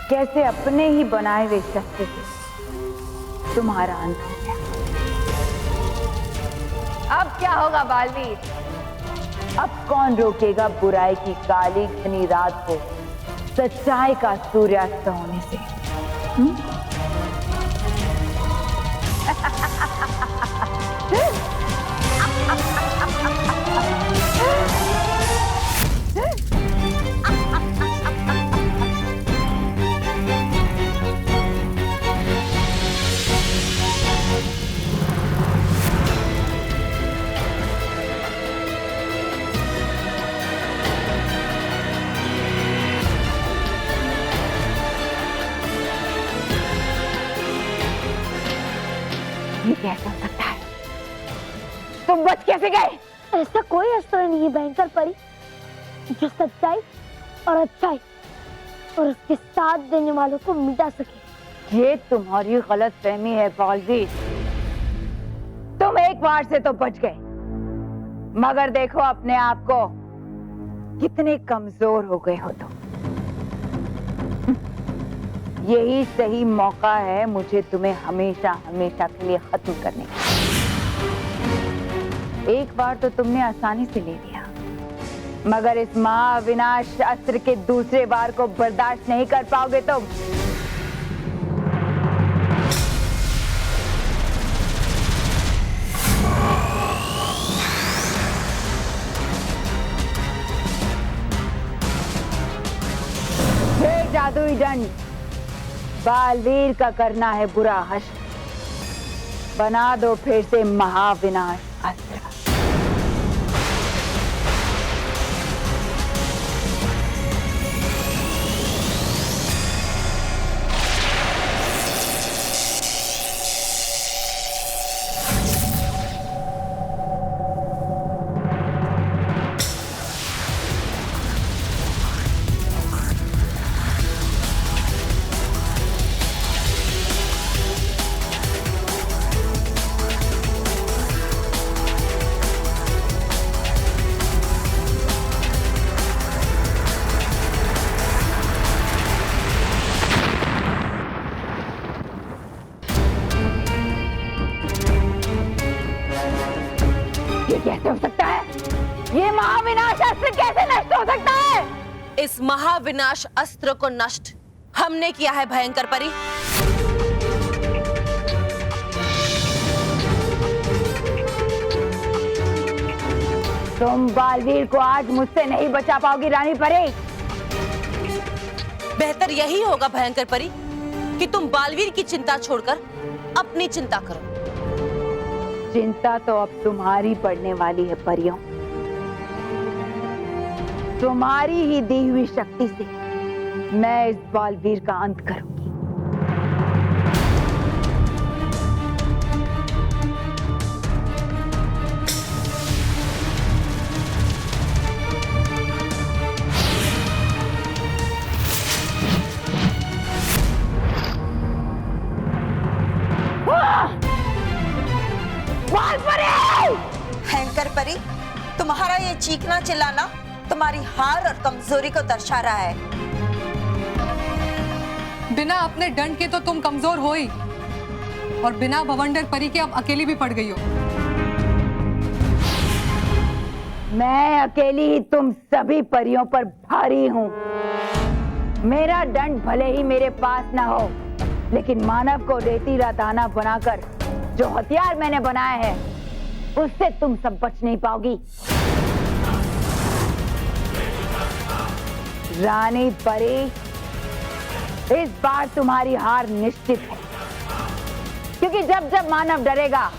कैसे अपने ही बनाए हुए शस्त्र से तुम्हारा अंत हो गया। अब क्या होगा बालवीर? अब कौन रोकेगा बुराई की काली घनी रात को सच्चाई का सूर्यास्त होने से? ये कैसा हो सकता है? तुम बच कैसे गए? ऐसा कोई अस्त्र नहीं है भयंकर परी जो सच्चाई और अच्छाई और उसके साथ देने वालों को मिटा सके। ये तुम्हारी गलत फहमी है बालवीर। तुम एक बार से तो बच गए, मगर देखो अपने आप को, कितने कमजोर हो गए हो तुम। यही सही मौका है मुझे तुम्हें हमेशा हमेशा के लिए खत्म करने का। एक बार तो तुमने आसानी से ले लिया, मगर इस महाविनाश अस्त्र के दूसरे बार को बर्दाश्त नहीं कर पाओगे तुम। हे जादुई दंड, बालवीर का करना है बुरा हश्र, बना दो फिर से महाविनाश अस्त्र। कैसे हो सकता है? ये महाविनाश अस्त्र कैसे नष्ट हो सकता है? इस महाविनाश अस्त्र को नष्ट हमने किया है भयंकर परी। तुम बालवीर को आज मुझसे नहीं बचा पाओगी रानी परी। बेहतर यही होगा भयंकर परी कि तुम बालवीर की चिंता छोड़कर अपनी चिंता करो। चिंता तो अब तुम्हारी पड़ने वाली है परियों। तुम्हारी ही दी हुई शक्ति से मैं इस बालवीर का अंत करूंगी। भयंकर परी, तुम्हारा ये चीखना चिल्लाना तुम्हारी हार और कमजोरी को दर्शा रहा है। बिना अपने दंड के तो तुम कमजोर हो ही, और बिना भवंडर परी के अब अकेली भी पड़ गई हो। मैं अकेली ही तुम सभी परियों पर भारी हूँ। मेरा दंड भले ही मेरे पास ना हो, लेकिन मानव को रेतीला दाना बनाकर जो हथियार मैंने बनाया है उससे तुम सब बच नहीं पाओगी। रानी परी, इस बार तुम्हारी हार निश्चित है, क्योंकि जब जब मानव डरेगा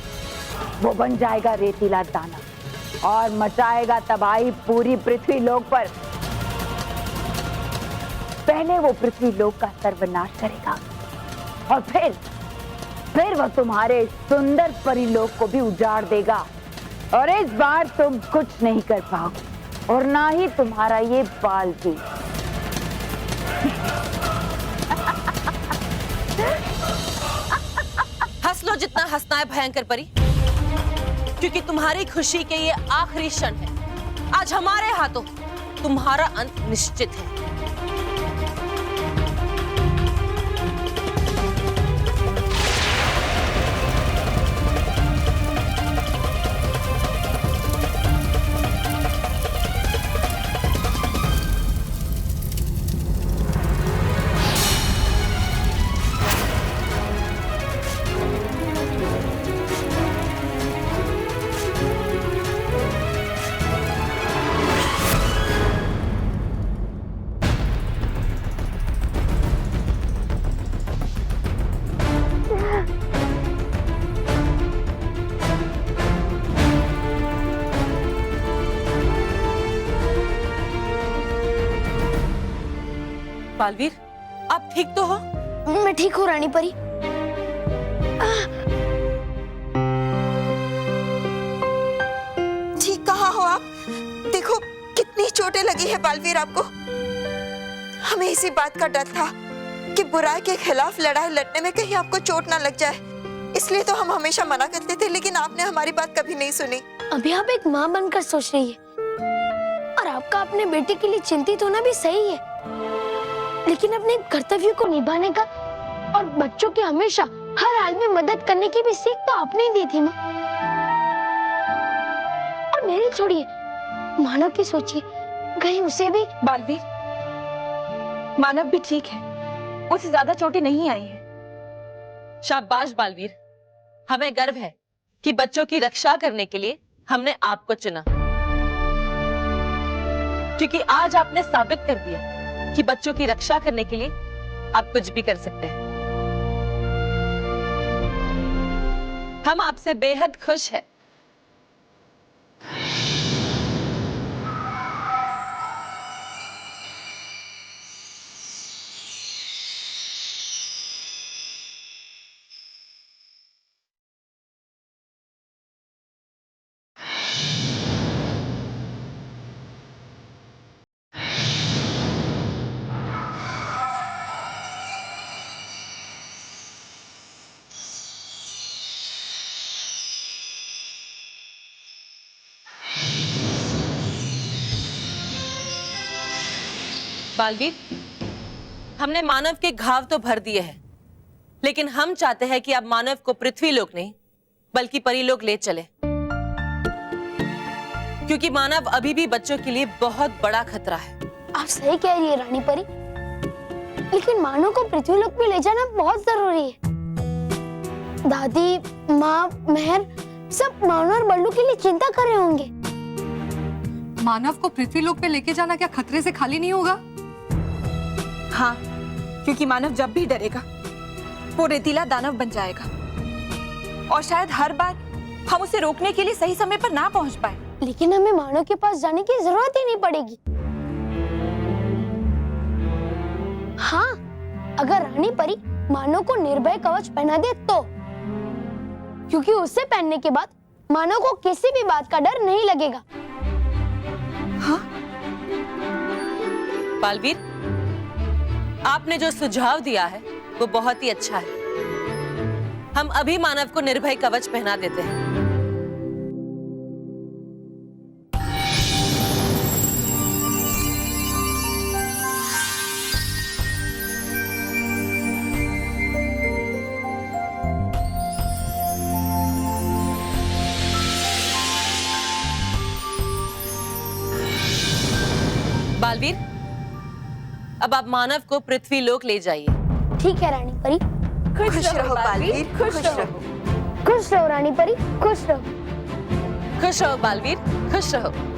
वो बन जाएगा रेतीला दाना और मचाएगा तबाही पूरी पृथ्वी लोक पर। पहले वो पृथ्वी लोक का सर्वनाश करेगा और फिर वो तुम्हारे सुंदर परिलोक को भी उजाड़ देगा, और इस बार तुम कुछ नहीं कर पाओगे, और ना ही तुम्हारा ये बालवीर। हंस लो जितना हंसना है भयंकर परी, क्योंकि तुम्हारी खुशी के ये आखिरी क्षण है। आज हमारे हाथों तुम्हारा अंत निश्चित है। बालवीर, आप ठीक तो हो? मैं ठीक हूँ रानी परी। ठीक कहाँ हो आप? देखो कितनी चोटें लगी है बालवीर आपको। हमें इसी बात का डर था कि बुराई के खिलाफ लड़ाई लड़ने में कहीं आपको चोट ना लग जाए, इसलिए तो हम हमेशा मना करते थे, लेकिन आपने हमारी बात कभी नहीं सुनी। अभी आप एक माँ बनकर सोच रही है, और आपका अपने बेटे के लिए चिंतित होना भी सही है, लेकिन अपने कर्तव्य को निभाने का और बच्चों की हमेशा हर हाल में मदद करने की भी सीख तो आपने ही दी थी माँ। और मेरी छोड़िए, मानव की सोचिए, कहीं उसे भी। बालवीर, मानव भी ठीक है, उसे ज्यादा चोटें नहीं आई है। शाबाश बालवीर, हमें गर्व है कि बच्चों की रक्षा करने के लिए हमने आपको चुना, क्योंकि आज आपने साबित कर दिया कि बच्चों की रक्षा करने के लिए आप कुछ भी कर सकते हैं। हम आपसे बेहद खुश हैं। बालवीर, हमने मानव के घाव तो भर दिए हैं, लेकिन हम चाहते हैं कि आप मानव को पृथ्वी लोक नहीं बल्कि परीलोक ले चले, क्योंकि मानव अभी भी बच्चों के लिए बहुत बड़ा खतरा है। आप सही कह रही है रानी परी, लेकिन मानव को पृथ्वीलोक भी ले जाना बहुत जरूरी है। दादी, माँ, मेहर सब मानव और बल्लू के लिए चिंता कर रहे होंगे। मानव को पृथ्वीलोक पे लेके जाना क्या खतरे से खाली नहीं होगा? हाँ, क्योंकि मानव जब भी डरेगा वो रेतीला दानव बन जाएगा और शायद हर बार हम उसे रोकने के लिए सही समय पर ना पहुंच पाए। लेकिन हमें मानव के पास जाने की जरूरत ही नहीं पड़ेगी। हाँ, अगर रानी परी मानव को निर्भय कवच पहना दे तो, क्योंकि उससे पहनने के बाद मानव को किसी भी बात का डर नहीं लगेगा। हाँ? बालवीर, आपने जो सुझाव दिया है वो बहुत ही अच्छा है। हम अभी मानव को निर्भय कवच पहना देते हैं। बालवीर, अब आप मानव को पृथ्वी लोक ले जाइए। ठीक है रानी परी। खुश रहो बालवीर, खुश रहो। खुश रहो रानी परी, खुश रहो। खुश रहो बालवीर, खुश रहो।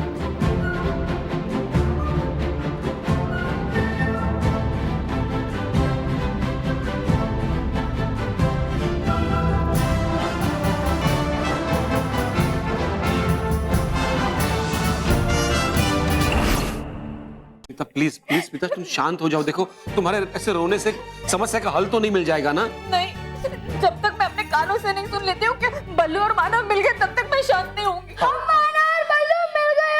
प्लीज प्लीज पिता, तुम शांत हो जाओ। देखो, तुम्हारे ऐसे रोने से समस्या का हल तो नहीं मिल जाएगा ना। नहीं, जब तक मैं अपने कानों से नहीं सुन लेती हूँ कि बल्लू और मानव मिल गए, तब तक मैं शांत नहीं होंगी। मानव और बल्लू मिल गए।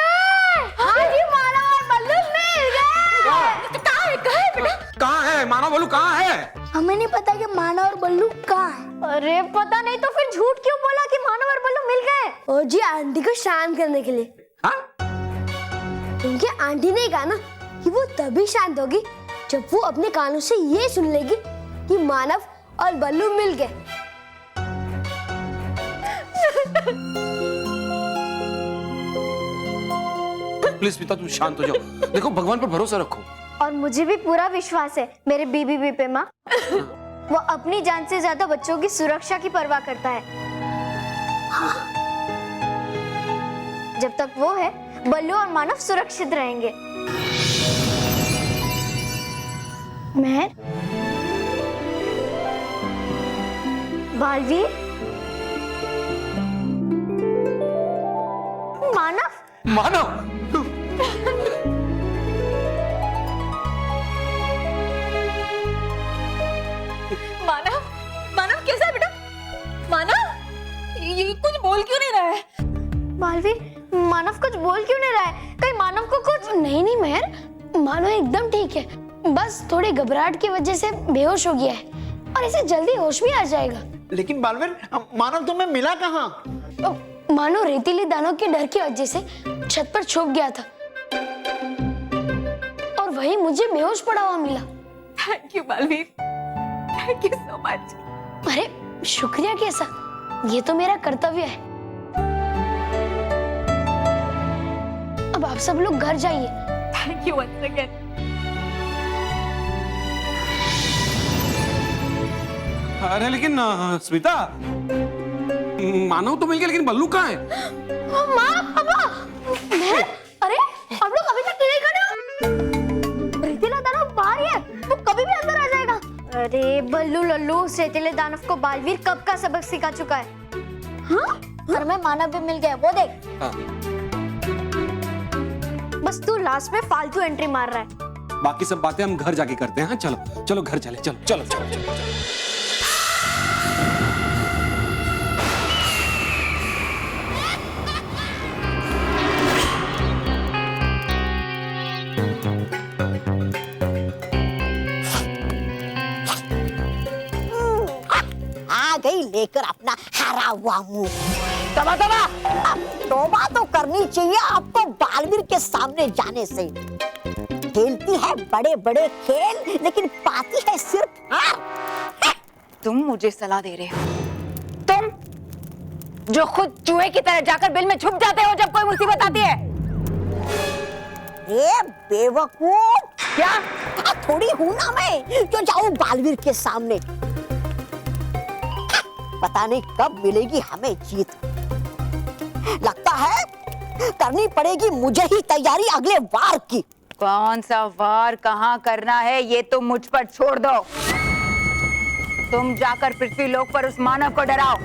हाँ जी, मानव और बल्लू मिल गए। कहाँ है बेटा? कहाँ है मानव? बल्लू कहाँ है? हमें नहीं पता कि मानव और बल्लू कहाँ है। अरे पता नहीं तो फिर झूठ क्यों बोला कि मानव और बल्लू मिल गए? ओ जी, आंटी को शांत करने के लिए। हाँ? क्योंकि आंटी ने कहा ना कि वो तभी शांत होगी जब वो अपने कानों से ये सुन लेगी कि मानव और बल्लू मिल गए। प्लीज पिता, तुम शांत हो जाओ। देखो, भगवान पर भरोसा रखो। और मुझे भी पूरा विश्वास है मेरे बीबी पे माँ। वो अपनी जान से ज्यादा बच्चों की सुरक्षा की परवाह करता है। जब तक वो है, बल्लू और मानव सुरक्षित रहेंगे। महर, बालवीर, मानव। मानव, मानव, मानव कैसा है बेटा? मानव, ये कुछ बोल क्यों नहीं रहा है? बालवीर, मानव कुछ बोल क्यों नहीं रहा है? कहीं मानव को कुछ? नहीं महर, मानव एकदम ठीक है। बस थोड़ी घबराहट की वजह से बेहोश हो गया है और इसे जल्दी होश भी आ जाएगा। लेकिन बालवीर, मानव तुम्हें मिला कहाँ? मानो रेतीले दानों के डर की वजह से छत पर छुप गया था और वही मुझे बेहोश पड़ा हुआ मिला। Thank you Baalveer, thank you so much. अरे शुक्रिया कैसा, ये तो मेरा कर्तव्य है। अब आप सब लोग घर जाइए। Thank you once again. अरे लेकिन स्मिता, मानव तो मिल गया, लेकिन बल्लू कहाँ है? अरे आप लोग अभी तक नहीं खड़े हो? रेतीला दानव बाहर ही है, वो कभी भी अंदर आ जाएगा। अरे बल्लू लल्लू, उस रेतीले दानव को बालवीर कब का सबक सिखा चुका है। हाँ? घर में मानव भी मिल गया, वो देख। हाँ। बस तू लास्ट में फालतू एंट्री मार रहा है। बाकी सब बातें हम घर जाके करते हैं। हाँ, चलो चलो घर चले, चलो चलो चलो, चलो, चलो। आ गई लेकर अपना हरा हुआ मुंह। तबा तबा, अब तौबा तो करनी चाहिए आपको बालवीर के सामने जाने से। खेलती है बड़े बड़े खेल, लेकिन पाती है सिर्फ हार। तुम मुझे सलाह दे रहे हो? तुम जो खुद चूहे की तरह जाकर बिल में छुप जाते हो जब कोई मुसीबत आती है। ए बेवकूफ, क्या थोड़ी हूं ना मैं जो जाऊं बालवीर के सामने। पता नहीं कब मिलेगी हमें जीत। लगता है करनी पड़ेगी मुझे ही तैयारी अगले वार की। कौन सा वार कहाँ करना है ये तो मुझ पर छोड़ दो। तुम जाकर पृथ्वी लोक पर उस मानव को डराओ।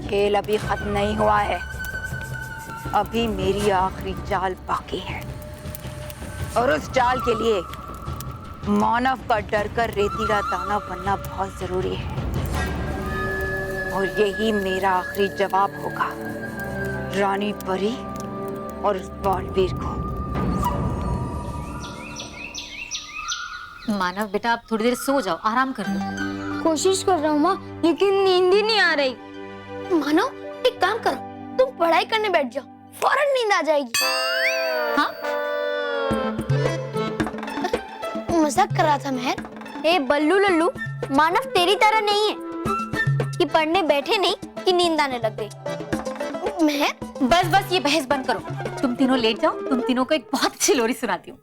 खेल अभी खत्म नहीं हुआ है, अभी मेरी आखिरी चाल बाकी है और उस चाल के लिए मानव का डर कर रेतीला दानव बनना बहुत जरूरी है और यही मेरा आखिरी जवाब होगा रानी परी और उस बालवीर को। मानव बेटा, आप थोड़ी देर सो जाओ, आराम कर लो। कोशिश कर रहा हूँ माँ, लेकिन नींद ही नहीं आ रही। मानव, एक काम करो, तुम पढ़ाई करने बैठ जाओ, फौरन नींद आ जाएगी। हाँ? मजाक कर रहा था महर। ए बल्लू लल्लू, मानव तेरी तरह नहीं है कि पढ़ने बैठे नहीं कि नींद आने लग गई। महर, बस ये बहस बंद करो। तुम तीनों लेट जाओ, तुम तीनों को एक बहुत अच्छी लोरी सुनाती हूँ।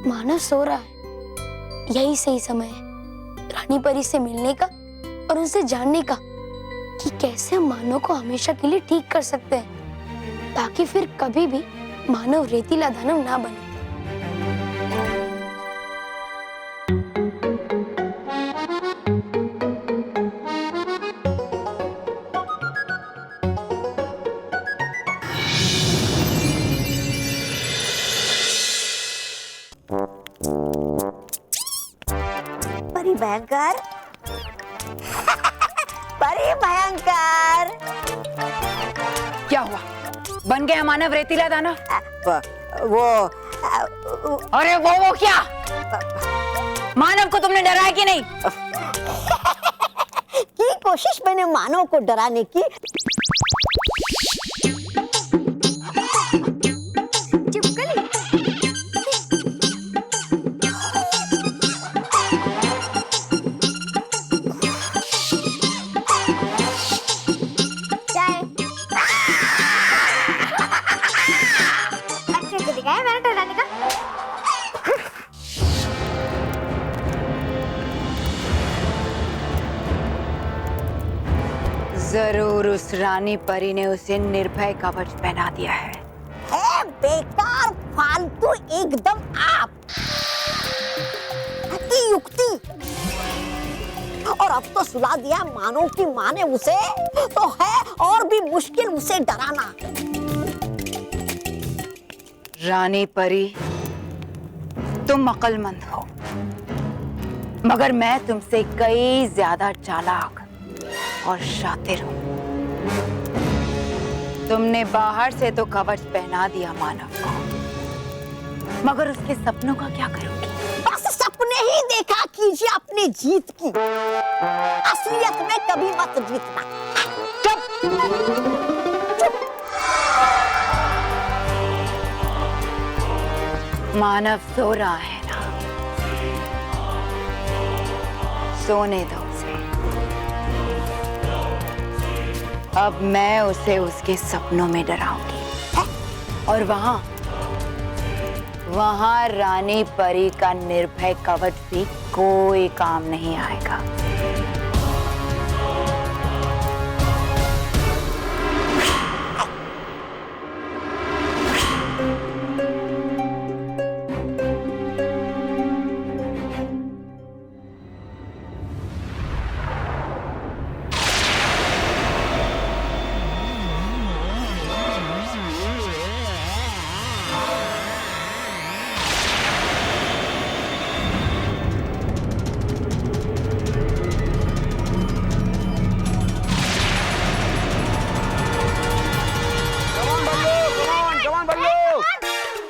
मानव सो रहा है, यही सही समय है रानी परी से मिलने का और उनसे जानने का कि कैसे हम मानव को हमेशा के लिए ठीक कर सकते हैं, ताकि फिर कभी भी मानव रेतीला दानव ना बने। परी भयंकर परी भयंकर। क्या हुआ? बन गया मानव रेतीला दानव? वो अरे वो क्या? मानव को तुमने डराया कि नहीं? की कोशिश मैंने मानव को डराने की। जरूर उस रानी परी ने उसे निर्भय कवच पहना दिया है। बेकार फालतू एकदम आप की युक्ति। और अब तो सुला दिया मानो की माँ ने उसे, तो है और भी मुश्किल उसे डराना। रानी परी, तुम अक्लमंद हो, मगर मैं तुमसे कई ज्यादा चालाक और शातिर हूं। तुमने बाहर से तो कवच पहना दिया मानव को, मगर उसके सपनों का क्या करोगी? बस सपने ही देखा कीजिए अपनी जीत की, असलियत में कभी मत जीतना। मानव सो रहा है ना, सोने दो उसे। अब मैं उसे उसके सपनों में डराऊंगी और वहां रानी परी का निर्भय कवच भी कोई काम नहीं आएगा।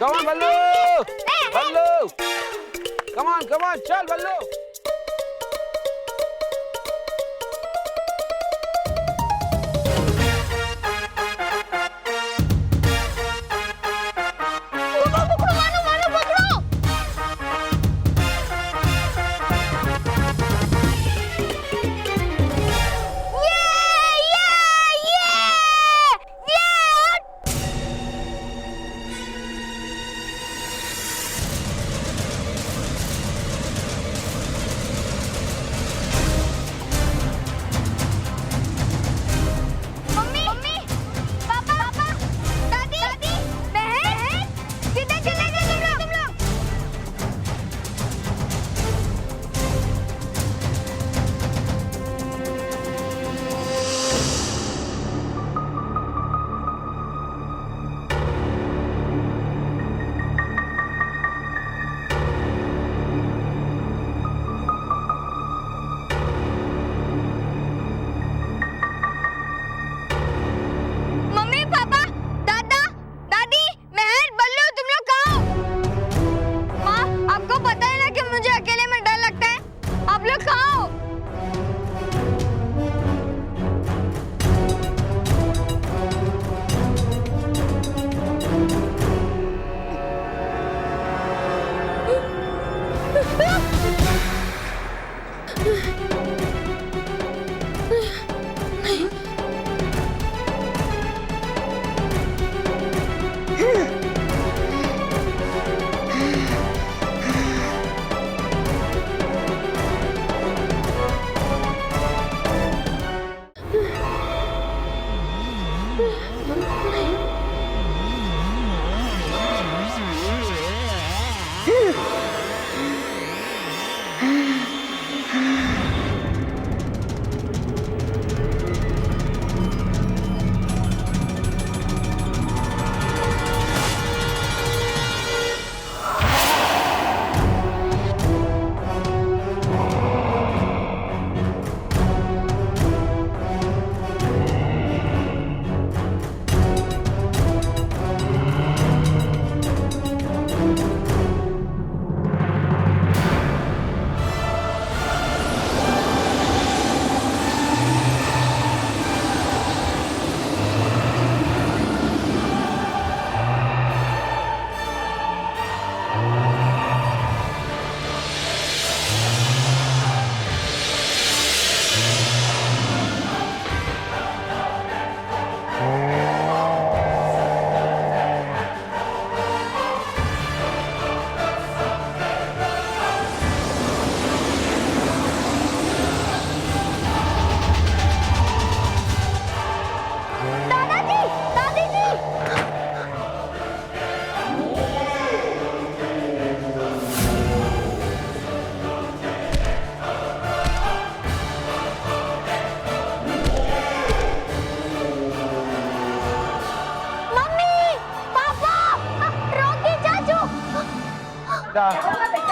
Come on, Ballu! Ballu! Come on, चल बल्लू!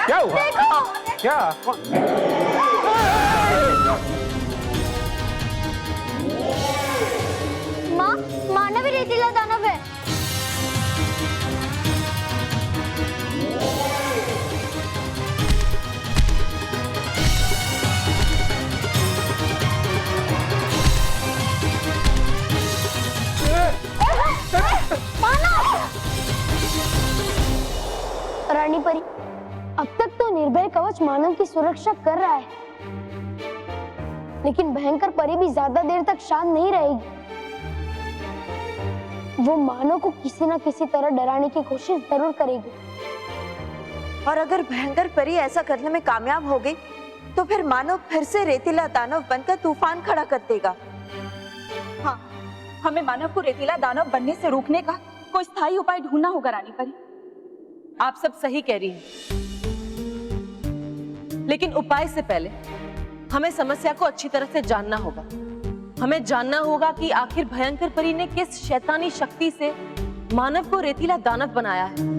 क्या हुआ? क्या? माँ, मानव ही रेतीला दानव है। रानी परी, अब तक तो निर्भय कवच मानव की सुरक्षा कर रहा है, लेकिन भयंकर परी भी ज्यादा देर तक शांत नहीं रहेगी। वो मानव को किसी न किसी तरह डराने की कोशिश जरूर करेगी। और अगर भयंकर परी ऐसा करने में कामयाब हो गई तो फिर मानव फिर से रेतीला दानव बनकर तूफान खड़ा कर देगा। हाँ, हमें मानव को रेतीला दानव बनने से रोकने का कोई स्थायी उपाय ढूंढना होगा रानी परी। आप सब सही कह रही हैं, लेकिन उपाय से पहले हमें समस्या को अच्छी तरह से जानना होगा। हमें जानना होगा कि आखिर भयंकर परी ने किस शैतानी शक्ति से मानव को रेतीला दानव बनाया है।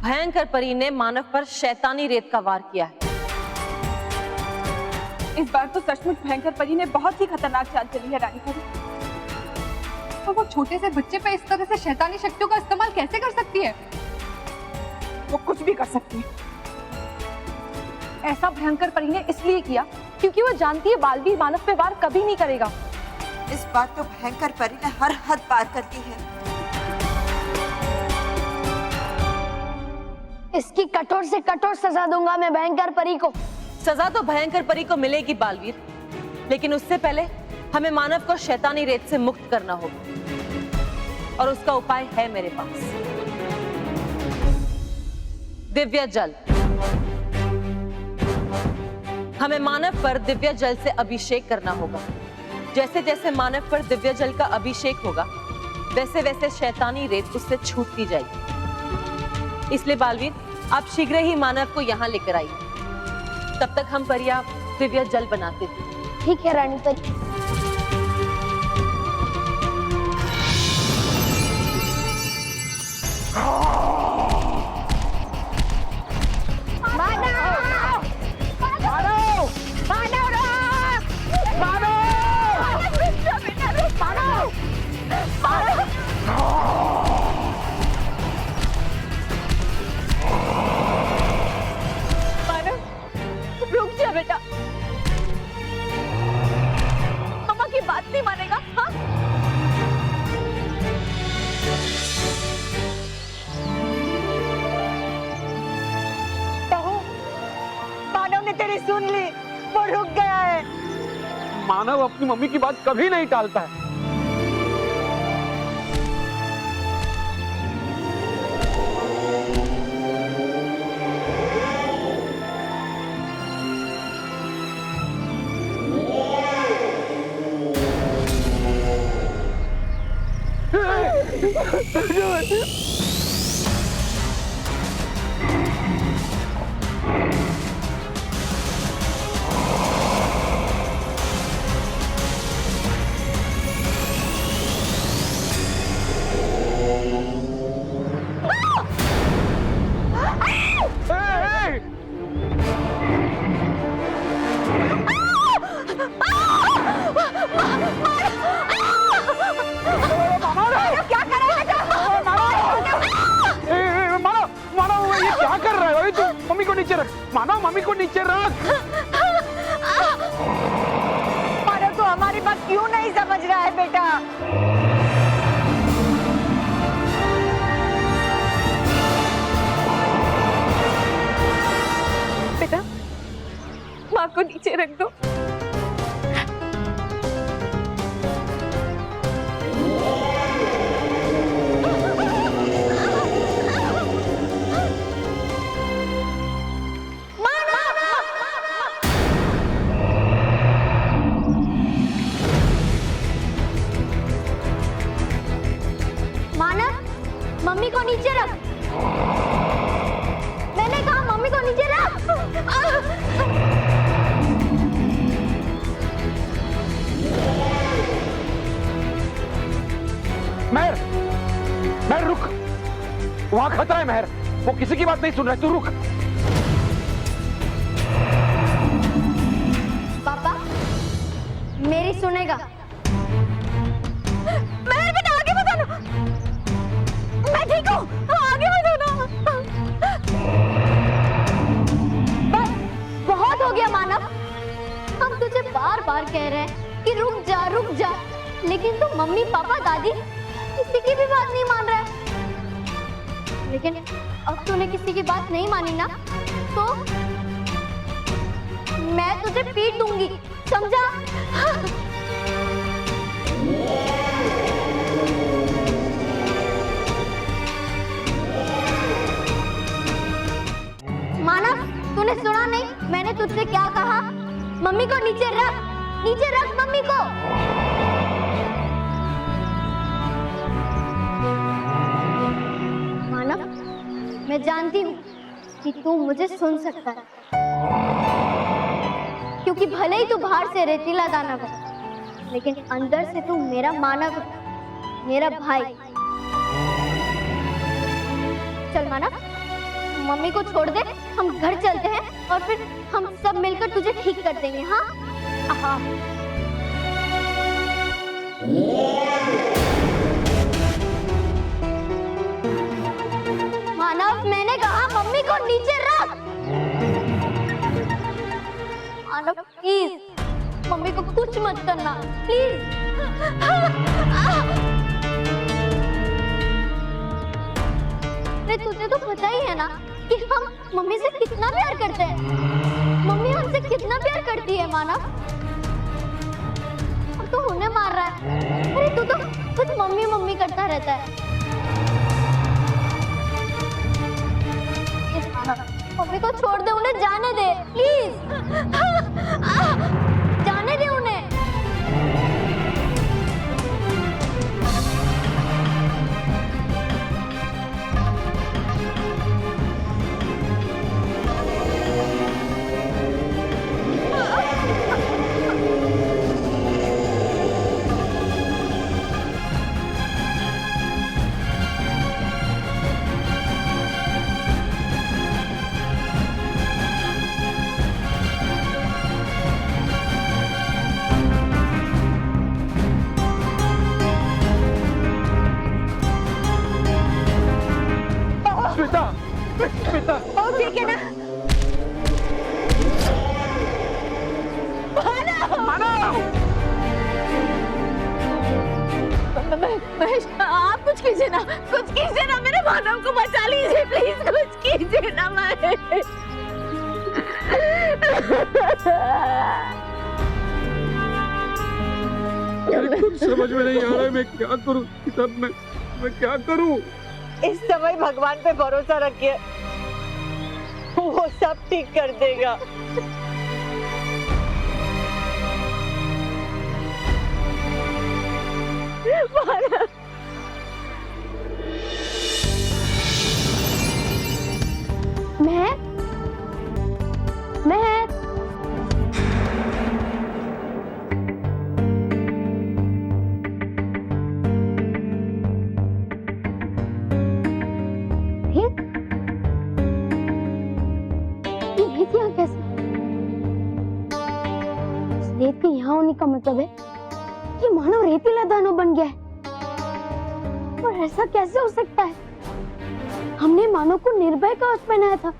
भयंकर परी ने मानव पर शैतानी रेत का वार किया है। इस बार तो सचमुच भयंकर परी ने बहुत ही खतरनाक चाल चली है रानी परी। तो वो छोटे से बच्चे पे इस तरह से शैतानी शक्तियों का इस्तेमाल कैसे कर सकती है? वो कुछ भी कर सकती है। ऐसा भयंकर परी ने इसलिए किया क्योंकि वो जानती है बालवीर मानव पे वार कभी नहीं करेगा। इस बार तो भयंकर परी ने हर हद पार कर दी है। इसकी कठोर से कठोर सजा दूंगा मैं भयंकर परी को। सजा तो भयंकर परी को मिलेगी बालवीर, लेकिन उससे पहले हमें मानव को शैतानी रेत से मुक्त करना होगा, और उसका उपाय है मेरे पास। दिव्य जल। हमें मानव पर दिव्य जल से अभिषेक करना होगा। जैसे जैसे मानव पर दिव्य जल का अभिषेक होगा, वैसे वैसे शैतानी रेत उससे छूटती जाएगी। इसलिए बालवीर, आप शीघ्र ही मानव को यहाँ लेकर आइए। तब तक हम परिया दिव्य जल बनाते थे। ठीक है रानी परी। बेटा, मम्मा की बात नहीं मानेगा। हाँ? बहू, मानव ने तेरी सुन ली, वो रुक गया है। मानव अपनी मम्मी की बात कभी नहीं टालता है। मम्मी को नीचे रख, मानव मम्मी को नीचे रख। मानव तो हमारी बात क्यों नहीं समझ रहा है बेटा? बेटा, माँ को नीचे रख दो। मम्मी को नीचे रख। मैंने कहा मम्मी को नीचे रख। महर, महर रुक, वहां खतरा है महर, वो किसी की बात नहीं सुन रहा है, तू रुक। सुनेगा। महर बेटा आगे मत आना, मैं ठीक हूँ, आगे मत आना। बस बहुत हो गया मानव, हम तुझे बार बार कह रहे हैं कि रुक जा, लेकिन तू मम्मी पापा दादी किसी की भी बात नहीं मान रहा है। लेकिन अब तूने किसी की बात नहीं मानी ना, तो मैं तुझे पीट दूंगी, समझा? मानव, तूने सुना नहीं मैंने तुझसे क्या कहा? मम्मी को नीचे रख मम्मी को। मानव, मैं जानती हूँ कि तू मुझे सुन सकता है, क्योंकि भले ही तू बाहर से रेतीला दानव है, लेकिन अंदर से तू मेरा मानव है, मेरा भाई। चल मानव, मम्मी को छोड़ दे, हम घर चलते हैं और फिर हम सब मिलकर तुझे ठीक कर देंगे। हाँ हाँ। मानव, मैंने कहा मम्मी को नीचे रख। मानव प्लीज, मम्मी को कुछ मत करना प्लीज। तुझे तो पता ही है ना कि हम मम्मी से कितना प्यार करते हैं। मम्मी हमसे कितना प्यार करती है मानव। अब तो उन्हें मार रहा है। अरे तू तो खुद मम्मी मम्मी करता रहता है। मम्मी को छोड़ दे, उन्हें जाने दे प्लीज। जाने दे उन्हें। ठीक है ना? महेश, आप कुछ कीजिए ना, मेरे मानव को बचा लीजिए प्लीज, कुछ कीजिए ना महेश। कुछ समझ में नहीं आ रहा है, मैं क्या करूं? सब मैं क्या करूं? इस समय भगवान पे भरोसा रखिए, वो सब ठीक कर देगा। मैं कैसे? रेत के यहाँ होने का मतलब है कि मानव रेतीला दानव बन गया है। और ऐसा कैसे हो सकता है? हमने मानव को निर्भय का वस्त्र पहनाया था।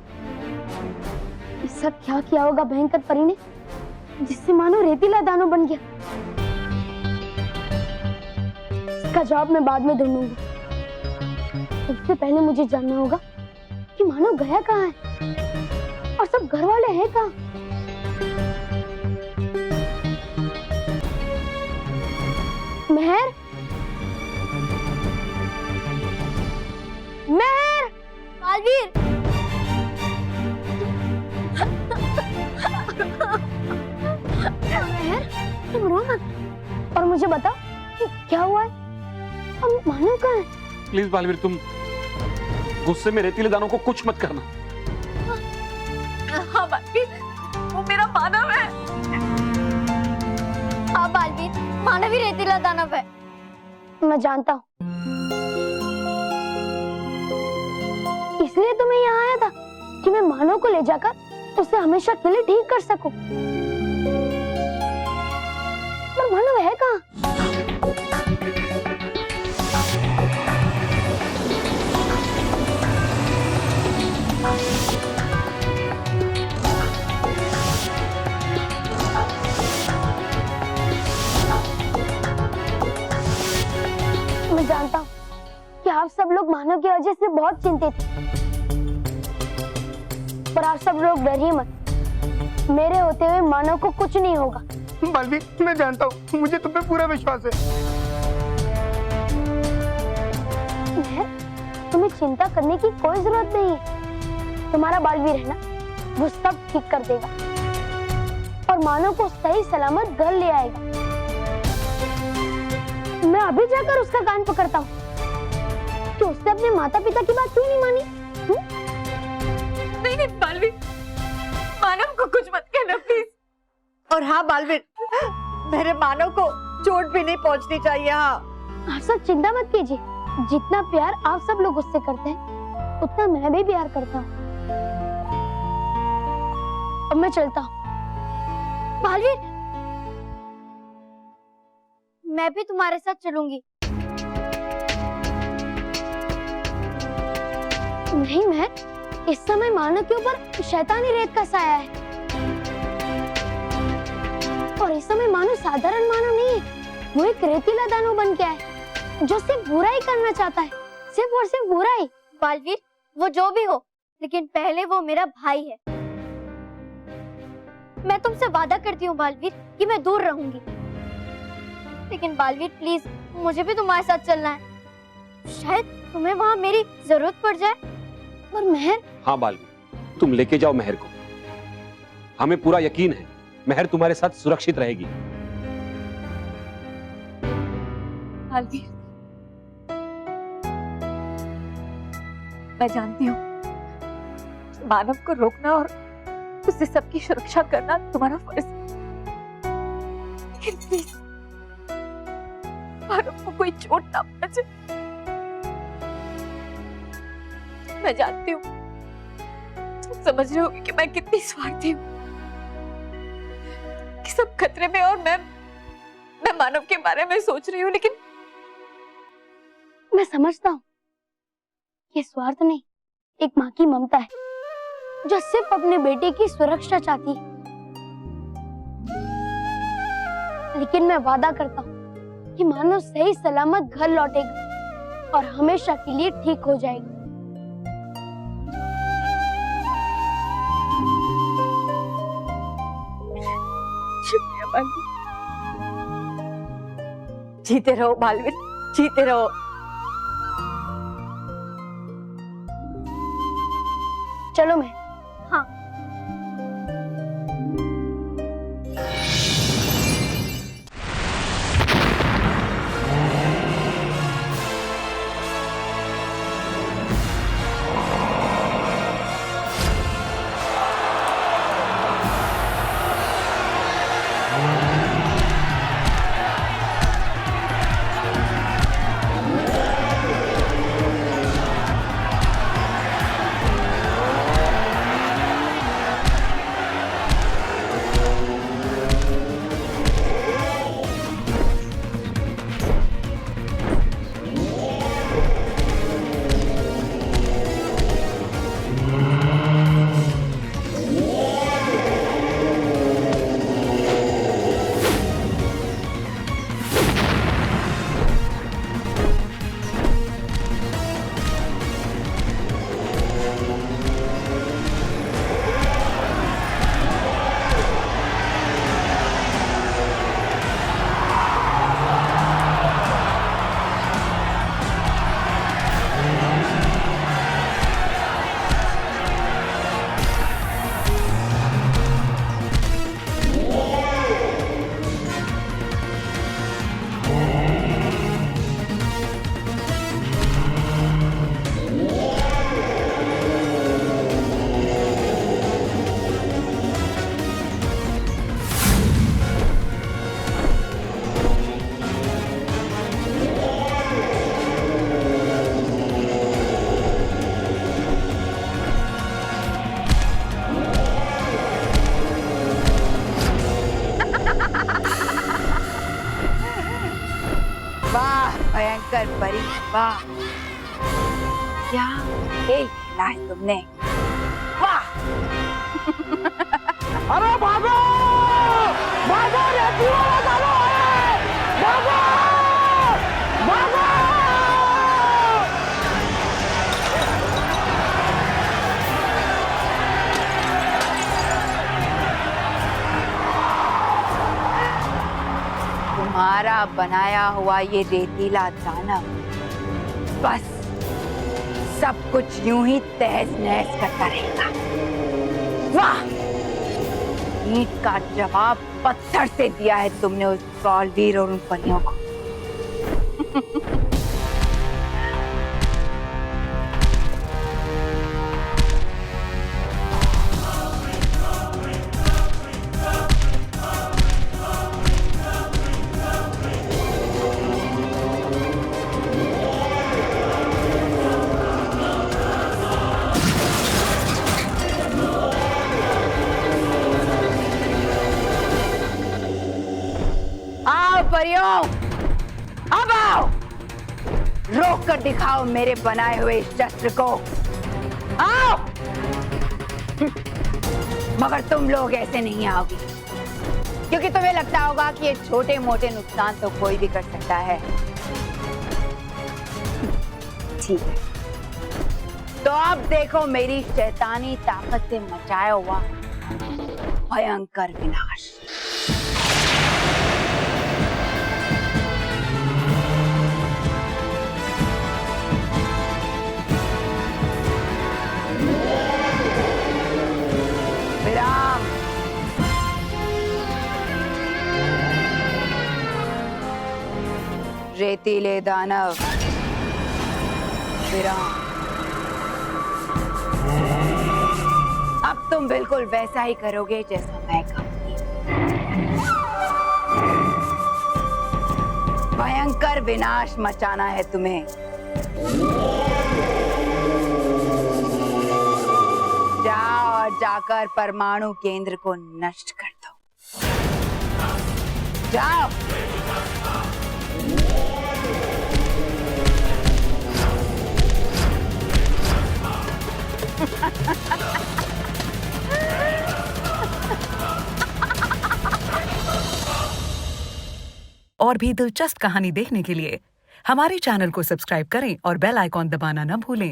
ऐसा क्या किया होगा भयंकर परी ने जिससे मानव रेतीला दानव बन गया? इसका जवाब मैं बाद में ढूंढूंगा। सबसे पहले मुझे जानना होगा कि मानव गया कहाँ है और सब घर वाले हैं कहाँ? महर, महर, बालवीर, महर, तुम रो मत और मुझे बताओ कि क्या हुआ है? हम मानव कहाँ है? प्लीज बालवीर, तुम गुस्से में रेतीले दानों को कुछ मत करना। हाँ बालवीर, वो मेरा मानव है। हाँ बालवीर, मानव ही रेतीला दानव है। मैं जानता हूँ, इसलिए तो मैं यहाँ आया था कि मैं मानव को ले जाकर उसे हमेशा के लिए ठीक कर सकूं। पर मानव जानता हूँ कि आप सब लोग मानव की वजह से बहुत चिंतित हैं। पर आप सब लोग डरिए मत, मेरे होते हुए मानव को कुछ नहीं होगा। बालवीर, मैं जानता हूँ, मुझे तुम पे पूरा विश्वास है। तुम्हें चिंता करने की कोई जरूरत नहीं है। तुम्हारा बालवीर है ना, वो सब ठीक कर देगा और मानव को सही सलामत घर ले आएगा। मैं अभी जाकर उसका कान पकड़ता हूँ कि उसने अपने माता पिता की बात क्यों नहीं मानी। नहीं नहीं बालवीर, मानव को कुछ मत कहना प्लीज। और हाँ बालवीर, मेरे मानव को चोट भी नहीं पहुंचनी चाहिए। हाँ, आप सब चिंता मत कीजिए, जितना प्यार आप सब लोग उससे करते हैं उतना मैं भी प्यार करता हूँ। अब मैं चलता हूँ। बालवीर, मैं भी तुम्हारे साथ चलूंगी। नहीं मैं, इस समय मानव के ऊपर शैतानी रेत का साया है और इस समय मानव साधारण मानव नहीं है, वो एक रेतीला दानव बन के है जो सिर्फ बुराई करना चाहता है, सिर्फ और सिर्फ बुराई। बालवीर, वो जो भी हो, लेकिन पहले वो मेरा भाई है। मैं तुमसे वादा करती हूँ बालवीर कि मैं दूर रहूंगी, लेकिन बालवीर प्लीज मुझे भी तुम्हारे साथ चलना है। शायद तुम्हें वहाँ मेरी जरूरत पड़ जाए। और मेहर? हाँ बालवीर, तुम लेके जाओ मेहर को। हमें पूरा यकीन है मेहर तुम्हारे साथ सुरक्षित रहेगी। बालवीर, मैं जानती हूँ मानव को रोकना और उससे सबकी सुरक्षा करना तुम्हारा फर्ज है, लेकिन प्लीज मानव को कोई चोट ना पहुंचे। मैं जानती हूँ, तुम समझ रहे होगे कि मैं कितनी स्वार्थी हूँ, कि सब खतरे में और मैं मानव के बारे में सोच रही हूँ, लेकिन मैं समझता हूँ ये स्वार्थ नहीं, एक माँ की ममता है जो सिर्फ अपने बेटे की सुरक्षा चाहती है। लेकिन मैं वादा करता हूँ कि मानव सही सलामत घर लौटेगा और हमेशा के लिए ठीक हो जाएगा। शुक्रिया बालवीर। जीते रहो बालवीर, जीते रहो। चलो मैं। हाँ। भयंकर परी, वाह क्या खेल खेला है तुमने, वाह। अरे भागो भागो, रेती वाला दानव है, भागो भागो। तुम्हारा बनाया हुआ ये रेतीला दानव बस सब कुछ यूं ही तहस नहस करता रहेगा। वाह, ईंट का जवाब पत्थर से दिया है तुमने उस बालवीर और उन परियों को। आओ परियों, अब आओ, रोक कर दिखाओ मेरे बनाए हुए इस शस्त्र को। आओ। मगर तुम लोग ऐसे नहीं आओगे, क्योंकि तुम्हें लगता होगा कि ये छोटे मोटे नुकसान तो कोई भी कर सकता है। ठीक है, तो अब देखो मेरी शैतानी ताकत से मचाया हुआ भयंकर विनाश। विराम। रेतीले दानव, विराम। अब तुम बिल्कुल वैसा ही करोगे जैसा मैं कहूंगी। भयंकर विनाश मचाना है तुम्हें। जाओ और जाकर परमाणु केंद्र को नष्ट कर दो। जाओ। और भी दिलचस्प कहानी देखने के लिए हमारे चैनल को सब्सक्राइब करें और बेल आइकॉन दबाना न भूलें।